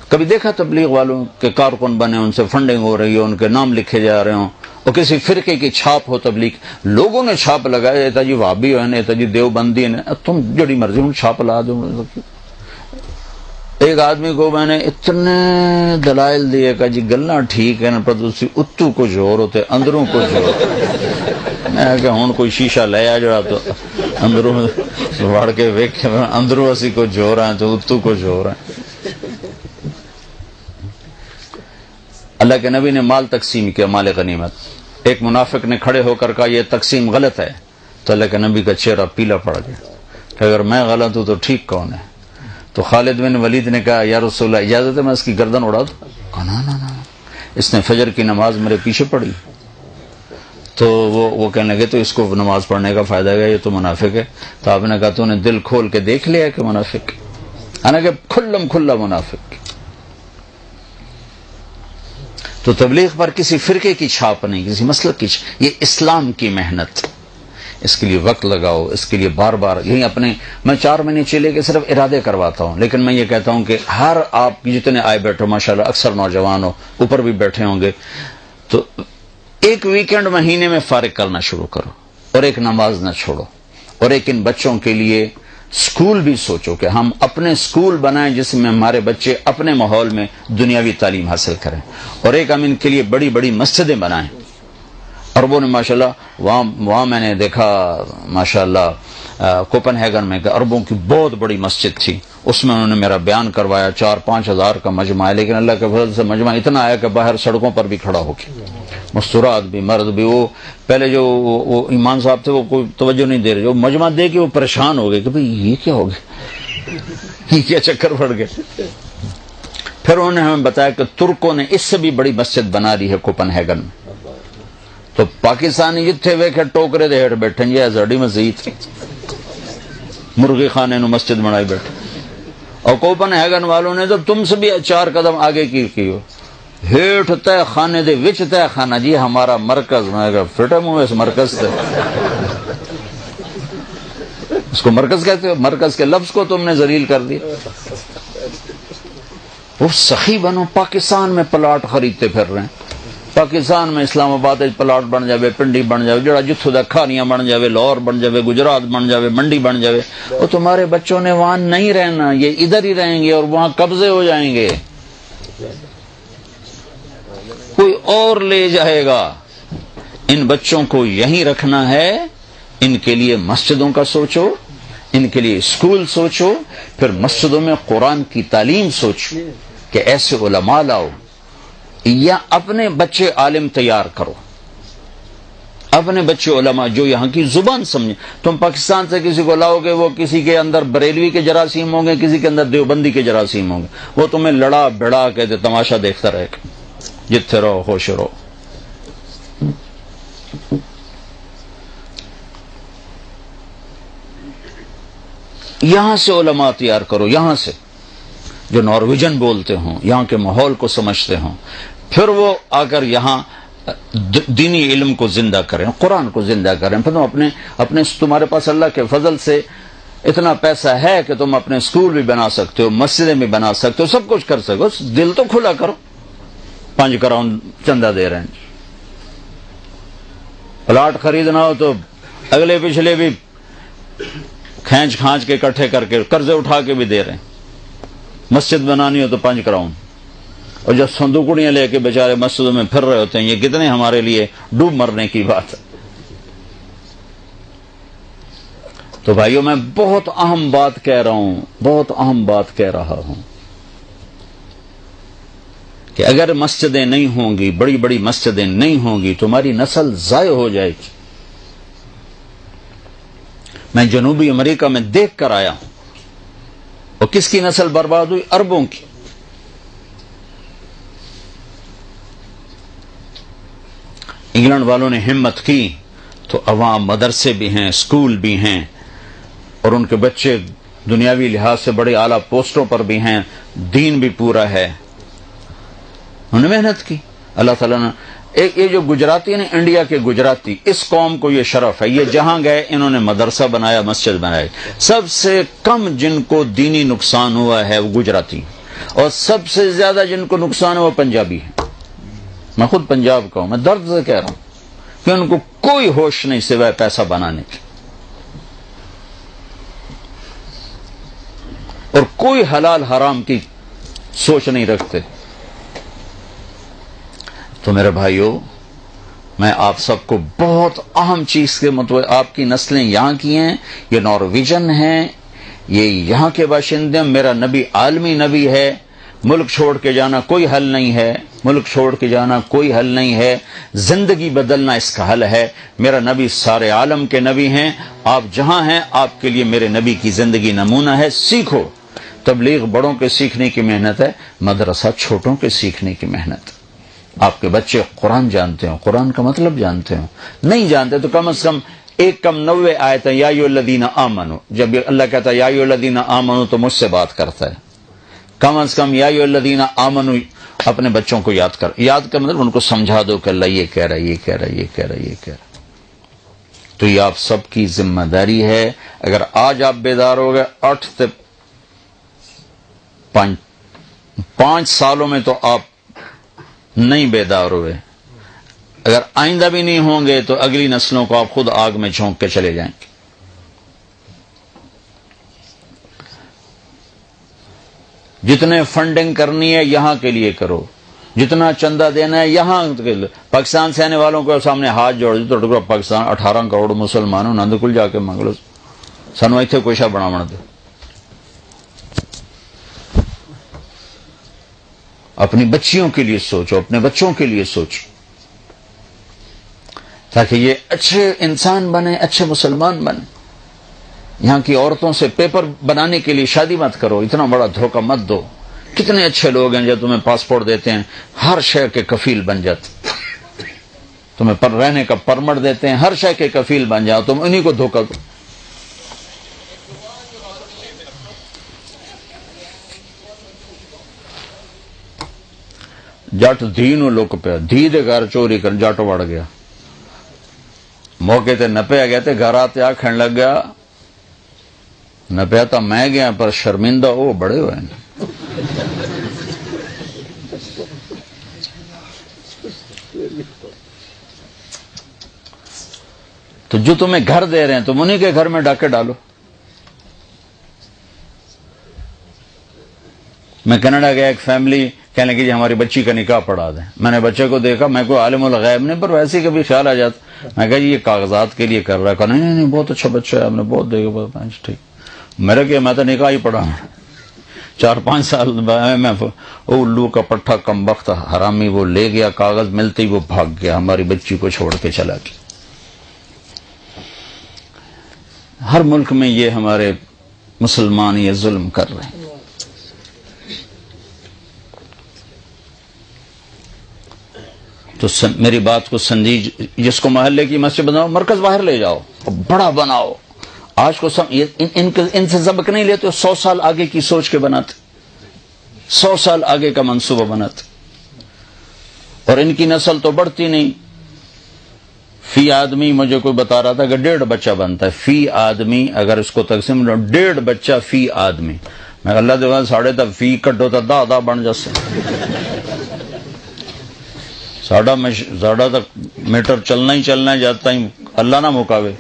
کبھی دیکھا تبلیغ والوں کے کارکن بنے، ان سے فنڈنگ ہو رہی ہے، ان کے نام لکھے جا رہے ہوں، اور کسی فرقے کی چھاپ ہو تبلیغ، لوگوں نے چھاپ لگایا، ایتا جی وہابی ہے، ایتا جی دیوبندی ہے، تم جڑی مرضی ہوں چھاپ لا دو۔ ایک آدمی کو میں نے اتنے دلائل دیے کہ جی گلنا ٹھیک ہے نا، پر اسی اتو کو جوڑ ہوتے اندروں کو جوڑ۔ میں کہ ہوں کوئی شیشہ لے آ جڑا تو اندروں وڑ کے ویکھے اندروں اسی کو جوڑ رہے ہیں تو اتو کو جوڑ رہے ہیں۔ اللہ کے نبی نے مال تقسیم کیا، مال غنیمت۔ ایک منافق نے کھڑے ہو کر کہا یہ تقسیم غلط ہے، تو اللہ کے نبی کا چہرہ پیلا پڑ گیا کہ اگر میں غلط ہوں تو ٹھیک کون ہے؟ تو خالد بن ولید نے کہا یا رسول اللہ اجازت ہے میں اس کی گردن اڑا دوں؟ کہا نا، اس نے فجر کی نماز میرے پیچھے پڑھی۔ تو وہ کہنے لگے تو اس کو نماز پڑھنے کا فائدہ ہے، یہ تو منافق ہے۔ تو آپ نے کہا تو نے دل کھول کے دیکھ لیا کہ منافق، حالانکہ کھلم کھلا منافق۔ تو تبلیغ پر کسی فرقے کی چھاپ نہیں، کسی مسلک کی چھاپ، یہ اسلام کی محنت، اس کے لیے وقت لگاؤ، اس کے لیے بار بار یہی اپنے میں 4 مہینے چلے کے صرف ارادے کرواتا ہوں، لیکن میں یہ کہتا ہوں کہ ہر آپ جتنے آئے بیٹھو ماشاءاللہ اکثر نوجوان ہو، اوپر بھی بیٹھے ہوں گے، تو ایک ویکنڈ مہینے میں فارغ کرنا شروع کرو، اور ایک نماز نہ چھوڑو، اور ایک ان بچوں کے لیے سکول بھی سوچو کہ ہم اپنے سکول بنائیں جس میں ہمارے بچے اپنے ماحول میں دنیاوی تعلیم حاصل کریں، اور ایک ہم ان کے لیے بڑی بڑی مسجدیں بنائیں۔ عربوں نے ماشاءاللہ وہاں میں نے دیکھا ماشاءاللہ کوپن ہیگن میں کہ عربوں کی بہت بڑی مسجد تھی، اس میں انہوں نے میرا بیان کروایا، 4-5 ہزار کا مجمع ہے، لیکن اللہ کے فضل سے مجمع اتنا آیا کہ باہر سڑکوں پر بھی کھڑا ہو کے مستورات بھی مرد بھی، وہ پہلے جو وہ ایمان صاحب تھے وہ کوئی توجہ نہیں دے رہے، جو مجمع دے کے وہ پریشان ہو گئے کہ بھئی یہ کیا ہو گیا، یہ کیا چکر پڑ گئے۔ پھر انہوں نے ہمیں بتایا کہ ترکوں نے اس سے بھی بڑی مسجد بنا لی ہے کوپن ہیگن میں. تو پاکستانی جتھے ویکھے ٹوکرے دے ہیٹھ بیٹھیں جی ازڑی مسجد مرغی خانے نو مسجد بنائی بیٹھے. اور کوپن ہیگن والوں نے تو تم سے بھی 4 قدم آگے کی ہو ہیٹھ تہ خانے دے وچ تہ خانہ جی ہمارا مرکز. میں کہا فٹے منہ اس مرکز سے اس کو مرکز کہتے ہو؟ مرکز کے لفظ کو تم نے ذلیل کر دیا. وہ سخی بنو. پاکستان میں پلاٹ خریدتے پھر رہے ہیں. پاکستان میں اسلام آباد پلاٹ بن جاوے پنڈی بن جاوے جڑا جتھوں دا کھانیاں بن جاوے لاہور بن جاوے گجرات بن جاوے منڈی بن جاوے. وہ تمہارے بچوں نے وہاں نہیں رہنا. یہ ادھر ہی رہیں گے اور وہاں قبضے ہو جائیں گے. کوئی اور لے جائے گا. ان بچوں کو یہیں رکھنا ہے. ان کے لیے مسجدوں کا سوچو, ان کے لیے اسکول سوچو, پھر مسجدوں میں قرآن کی تعلیم سوچو کہ ایسے علماء لاؤ, یا اپنے بچے عالم تیار کرو, اپنے بچے علماء جو یہاں کی زبان سمجھیں. تم پاکستان سے کسی کو لاؤ گے وہ کسی کے اندر بریلوی کے جراثیم ہوں گے, کسی کے اندر دیوبندی کے جراثیم ہوں گے. وہ تمہیں لڑا بڑا کہتے تماشا دیکھتا رہے گا. جتھے رہو خوش رہو. یہاں سے علماء تیار کرو, یہاں سے جو نارویجن بولتے ہوں, یہاں کے ماحول کو سمجھتے ہوں, پھر وہ آ کر یہاں دینی علم کو زندہ کریں, قرآن کو زندہ کریں. پھر تم اپنے تمہارے پاس اللہ کے فضل سے اتنا پیسہ ہے کہ تم اپنے اسکول بھی بنا سکتے ہو, مسجدیں بھی بنا سکتے ہو, سب کچھ کر سکتے ہو. دل تو کھلا کرو. 5 کروڑ چندہ دے رہے ہیں. پلاٹ خریدنا ہو تو اگلے پچھلے بھی کھانچ کے اکٹھے کر کے قرضے اٹھا کے بھی دے رہے ہیں. مسجد بنانی ہو تو 5 کروڑ. اور جب صندوقڑیاں لے کے بیچارے مسجدوں میں پھر رہے ہوتے ہیں, یہ کتنے ہمارے لیے ڈوب مرنے کی بات ہے. تو بھائیوں میں بہت اہم بات کہہ رہا ہوں, بہت اہم بات کہہ رہا ہوں کہ اگر مسجدیں نہیں ہوں گی, بڑی بڑی مسجدیں نہیں ہوں گی, تمہاری نسل ضائع ہو جائے گی. میں جنوبی امریکہ میں دیکھ کر آیا ہوں, اور کس کی نسل برباد ہوئی؟ اربوں کی. انگلینڈ والوں نے ہمت کی تو عوام مدرسے بھی ہیں, اسکول بھی ہیں, اور ان کے بچے دنیاوی لحاظ سے بڑے اعلیٰ پوسٹوں پر بھی ہیں, دین بھی پورا ہے. انہوں نے محنت کی. اللہ تعالیٰ نے یہ جو گجراتی ہیں انڈیا کے گجراتی, اس قوم کو یہ شرف ہے, یہ جہاں گئے انہوں نے مدرسہ بنایا, مسجد بنائی. سب سے کم جن کو دینی نقصان ہوا ہے وہ گجراتی, اور سب سے زیادہ جن کو نقصان ہوا وہ پنجابی ہے. میں خود پنجاب کا ہوں, میں درد سے کہہ رہا ہوں کہ ان کو کوئی ہوش نہیں سوائے پیسہ بنانے کی, اور کوئی حلال حرام کی سوچ نہیں رکھتے. تو میرے بھائیوں, میں آپ سب کو بہت اہم چیز کے مطابق, آپ کی نسلیں یہاں کی ہیں, یہ نارویجن ہیں, یہ یہاں کے باشندے. میرا نبی عالمی نبی ہے. ملک چھوڑ کے جانا کوئی حل نہیں ہے, ملک چھوڑ کے جانا کوئی حل نہیں ہے. زندگی بدلنا اس کا حل ہے. میرا نبی سارے عالم کے نبی ہیں. آپ جہاں ہیں آپ کے لیے میرے نبی کی زندگی نمونہ ہے. سیکھو. تبلیغ بڑوں کے سیکھنے کی محنت ہے, مدرسہ چھوٹوں کے سیکھنے کی محنت. آپ کے بچے قرآن جانتے ہوں, قرآن کا مطلب جانتے ہوں. نہیں جانتے تو کم از کم 90 آیتیں یا ایھا الذین آمنو, جب اللہ کہتا ہے یا ایھا الذین آمنو تو مجھ سے بات کرتا ہے. کم از کم یا ایھا الذین آمنو اپنے بچوں کو یاد کر مطلب ان کو سمجھا دو کہ اللہ یہ کہہ رہا ہے, یہ کہہ رہا ہے, یہ کہہ رہا ہے, یہ کہہ رہا ہے. تو یہ آپ سب کی ذمہ داری ہے. اگر آج آپ بیدار ہو گئے 8 سے 5 سالوں میں تو آپ نہیں بیدار ہوئے, اگر آئندہ بھی نہیں ہوں گے تو اگلی نسلوں کو آپ خود آگ میں جھونک کے چلے جائیں گے. جتنے فنڈنگ کرنی ہے یہاں کے لیے کرو, جتنا چندہ دینا ہے یہاں کے لیے. پاکستان سے آنے والوں کو سامنے ہاتھ جوڑ دو تو پاکستان 18 کروڑ مسلمانوں نند کل جا کے منگ لو, سانو ایتھے کوئی شا بناون دے. اپنی بچیوں کے لیے سوچو, اپنے بچوں کے لیے سوچو, تاکہ یہ اچھے انسان بنے, اچھے مسلمان بنے. یہاں کی عورتوں سے پیپر بنانے کے لیے شادی مت کرو, اتنا بڑا دھوکہ مت دو کتنے اچھے لوگ ہیں جو تمہیں پاسپورٹ دیتے ہیں، ہر شے کے کفیل بن جاتے، تمہیں پر رہنے کا پرمٹ دیتے ہیں، ہر شے کے کفیل بن جاؤ، تم انہی کو دھوکہ دو۔ جٹ دھی نو لک پیا، دھی دے گھر چوری کر جٹ وڑ گیا، موقع تے نپیا گیا تے گھر آتے آکھن لگ گیا نپیا تو میں گیا پر شرمندہ وہ بڑے ہوئے ہیں۔ تو جو تمہیں گھر دے رہے ہیں تم انہی کے گھر میں ڈاکے ڈالو۔ میں کینیڈا گیا، ایک فیملی کہنے لگی جی ہماری بچی کا نکاح پڑھا دیں۔ میں نے بچے کو دیکھا، میں کوئی عالم الغیب نہیں، پر ویسے ہی کبھی خیال آ جاتا، میں کہا جی یہ کاغذات کے لیے کر رہا ہے، کہا نہیں بہت اچھا بچہ ہے، آپ نے بہت دیکھا، ٹھیک۔ میرے کہ میں تو نکاح ہی پڑھا، 4-5 سال میں الو کا پٹھا کمبخت حرامی وہ لے گیا، کاغذ ملتے ہی وہ بھاگ گیا، ہماری بچی کو چھوڑ کے چلا گیا۔ ہر ملک میں یہ ہمارے مسلمان یہ ظلم کر رہے ہیں۔ تو میری بات کو سمجھ، جس کو محلے کی مسجد بناؤ، مرکز باہر لے جاؤ، بڑا بناؤ۔ آج کو ان سے سبق نہیں لیتے، 100 سال آگے کی سوچ کے بناتے، 100 سال آگے کا منصوبہ بناتے، اور ان کی نسل تو بڑھتی نہیں۔ فی آدمی مجھے کوئی بتا رہا تھا کہ 1.5 بچہ بنتا ہے فی آدمی، اگر اس کو تقسیم 1.5 بچہ فی آدمی، میں اللہ دے 10.5 فی کٹو تو 10 بن جاسے، ساڑھا تک میٹر چلنا ہی جاتا ہی اللہ نہ مکاوے۔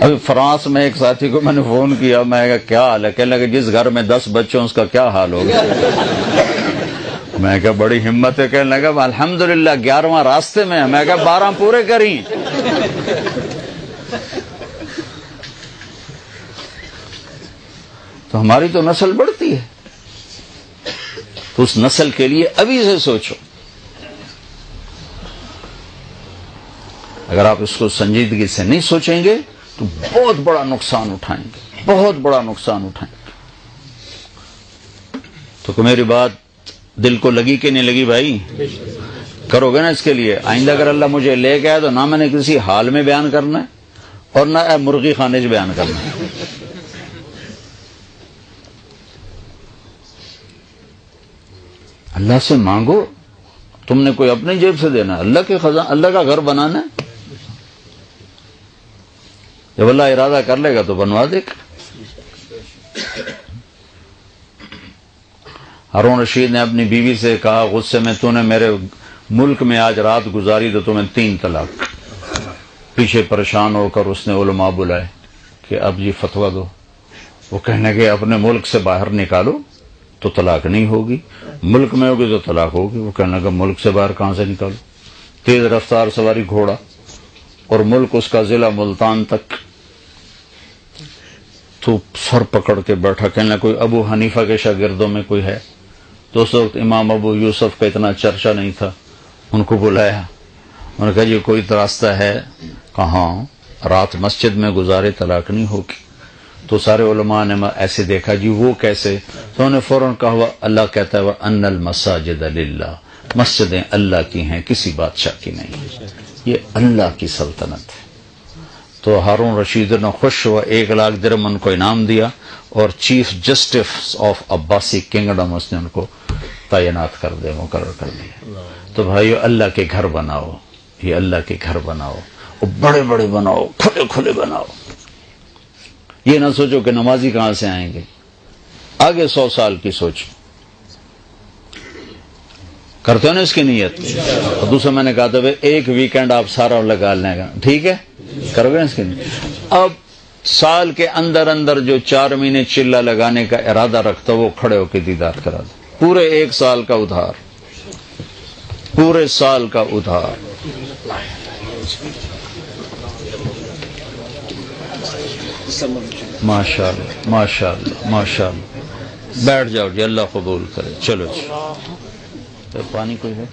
ابھی فرانس میں ایک ساتھی کو میں نے فون کیا، میں کہا کیا حال ہے؟ کہنے لگا جس گھر میں 10 بچے ہیں اس کا کیا حال ہوگا؟ میں کہا بڑی ہمت ہے، کہنے لگا الحمدللہ 11واں راستے میں ہے، میں کہا 12 پورے کریں۔ تو ہماری تو نسل بڑھتی ہے، تو اس نسل کے لیے ابھی سے سوچو۔ اگر آپ اس کو سنجیدگی سے نہیں سوچیں گے تو بہت بڑا نقصان اٹھائیں گے، بہت بڑا نقصان اٹھائیں گے۔ تو میری بات دل کو لگی کہ نہیں لگی بھائی؟ کرو گے نا اس کے لیے؟ آئندہ اگر اللہ مجھے لے گیا تو نہ میں نے کسی حال میں بیان کرنا ہے اور نہ مرغی خانے سے بیان کرنا ہے۔ اللہ سے مانگو، تم نے کوئی اپنی جیب سے دینا ہے، اللہ کے خزانہ، اللہ کا گھر بنانا ہے۔ جب اللہ ارادہ کر لے گا تو بنوا دے گا۔ ہارون رشید نے اپنی بیوی سے کہا غصے میں، تو نے میرے ملک میں آج رات گزاری تو تمہیں 3 طلاق۔ پیچھے پریشان ہو کر اس نے علماء بلائے کہ اب یہ فتویٰ دو۔ وہ کہنے کہ اپنے ملک سے باہر نکالو تو طلاق نہیں ہوگی، ملک میں ہوگی تو طلاق ہوگی۔ وہ کہنے لگا ملک سے باہر کہاں سے نکالو؟ تیز رفتار سواری گھوڑا، اور ملک اس کا ضلع ملتان تک۔ تو سر پکڑ کے بیٹھا، کہنے لگا کوئی ابو حنیفہ کے شاگردوں میں کوئی ہے؟ تو اس وقت امام ابو یوسف کا اتنا چرچا نہیں تھا، ان کو بلایا، انہوں نے کہا یہ کوئی راستہ ہے؟ کہاں؟ رات مسجد میں گزارے طلاق نہیں ہوگی۔ تو سارے علماء نے ایسے دیکھا جی وہ کیسے؟ تو انہوں نے فوراً کہا اللہ کہتا ہے وَأَنَّ الْمَسَاجِدَ لِلَّهِ، مسجدیں اللہ کی ہیں، کسی بادشاہ کی نہیں، یہ اللہ کی سلطنت ہے۔ تو ہارون رشید نے خوش ہوا، 1,00,000 درہم ان کو انعام دیا، اور chief justice of Abbasi kingdom اس نے ان کو تعینات کر دے، مقرر کر دیا۔ تو بھائیو اللہ کے گھر بناؤ، یہ اللہ کے گھر بناؤ، اور بڑے بڑے بناؤ، کھلے کھلے بناؤ۔ یہ نہ سوچو کہ نمازی کہاں سے آئیں گے، آگے 100 سال کی سوچو۔ کرتے ہو نا اس کی نیت؟ اور دوسرا میں نے کہا تھا ایک ویکینڈ آپ سارا لگا لیں گا، ٹھیک ہے؟ کرو گے نا اس کی نیت؟ اب سال کے اندر اندر جو 4 مہینے چلہ لگانے کا ارادہ رکھتا وہ کھڑے ہو کے دیدار کرا دو، پورے 1 سال کا ادھار، پورے سال کا ادھار۔ ماشاء اللہ ماشاء اللہ ماشاء اللہ۔ بیٹھ جاؤ جی، اللہ قبول کرے۔ چلو جی، پانی کوئی ہے؟